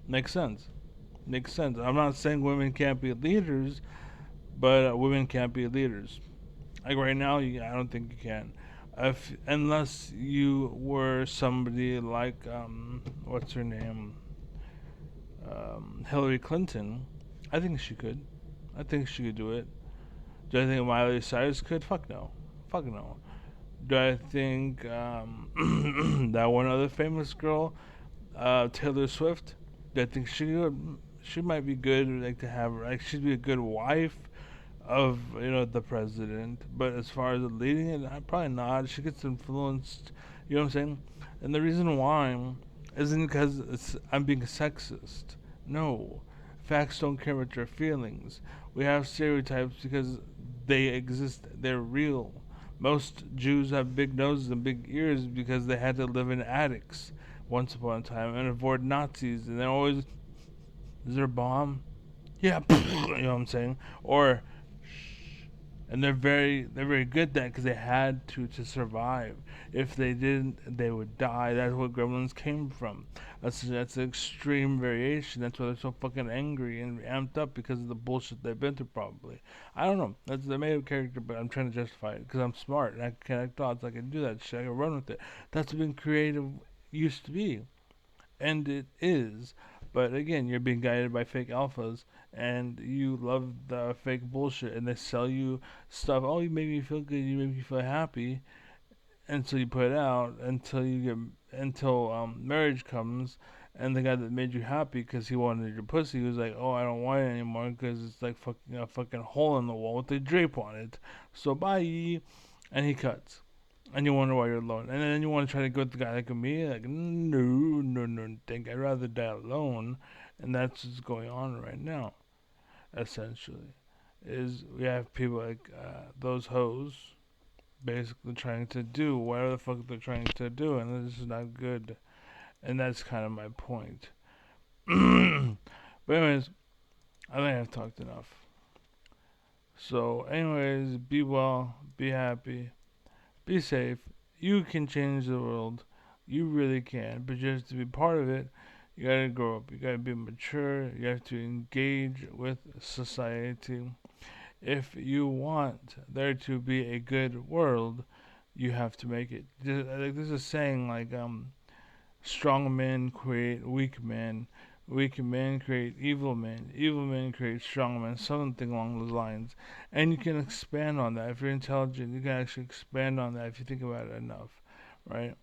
[SPEAKER 1] Makes sense. Makes sense. I'm not saying women can't be leaders, but women can't be leaders. Like right now, I don't think you can. If unless you were somebody like what's her name, Hillary Clinton, I think she could. I think she could do it. Do I think Miley Cyrus could? Fuck no. Fuck no. Do I think that one other famous girl, Taylor Swift? Do I think she might be good, like to have, like she'd be a good wife of the president. But as far as leading it, probably not. She gets influenced. You know what I'm saying? And the reason why isn't because I'm being sexist. No, facts don't care about your feelings. We have stereotypes because they exist. They're real. Most Jews have big noses and big ears because they had to live in attics once upon a time and avoid Nazis. And they're always, is there a bomb? Yeah, you know what I'm saying? Or and they're very good at that because they had to survive. If they didn't, they would die. That's what Gremlins came from. That's an extreme variation. That's why they're so fucking angry and amped up because of the bullshit they've been through. Probably, I don't know. That's the made up character, but I'm trying to justify it because I'm smart and I can connect dots. I can do that shit. I can run with it. That's what being creative used to be, and it is. But again, you're being guided by fake alphas, and you love the fake bullshit, and they sell you stuff. Oh, you make me feel good, you make me feel happy, until you put it out, until marriage comes, and the guy that made you happy because he wanted your pussy was like, oh, I don't want it anymore because it's like a fucking hole in the wall with a drape on it. So bye, and he cuts and you wonder why you're alone. And then you want to try to go with the guy like me, like no, no, no, think I'd rather die alone, and that's what's going on right now. Essentially, is we have people like those hoes basically trying to do whatever the fuck they're trying to do, and this is not good. And that's kind of my point. But anyways, I think I've talked enough. So, anyways, be well, be happy, be safe. You can change the world. You really can. But just to be part of it, you gotta grow up. You gotta be mature. You have to engage with society. If you want there to be a good world, you have to make it. Like there's a saying like strong men create weak men. Weak men create evil men. Evil men create strong men. Something along those lines. And you can expand on that. If you're intelligent, you can actually expand on that if you think about it enough, right?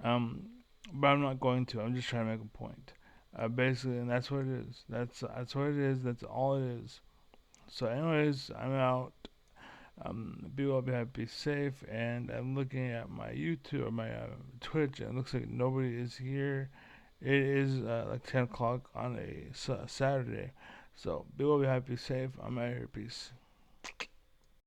[SPEAKER 1] Um, but I'm not going to. I'm just trying to make a point. Basically, and that's what it is. That's what it is. That's all it is. So, anyways, I'm out. Be well, be happy, be safe. And I'm looking at my YouTube or my Twitch, and it looks like nobody is here. It is like 10 o'clock on a Saturday. So, be well, be happy, be safe. I'm out here. Peace.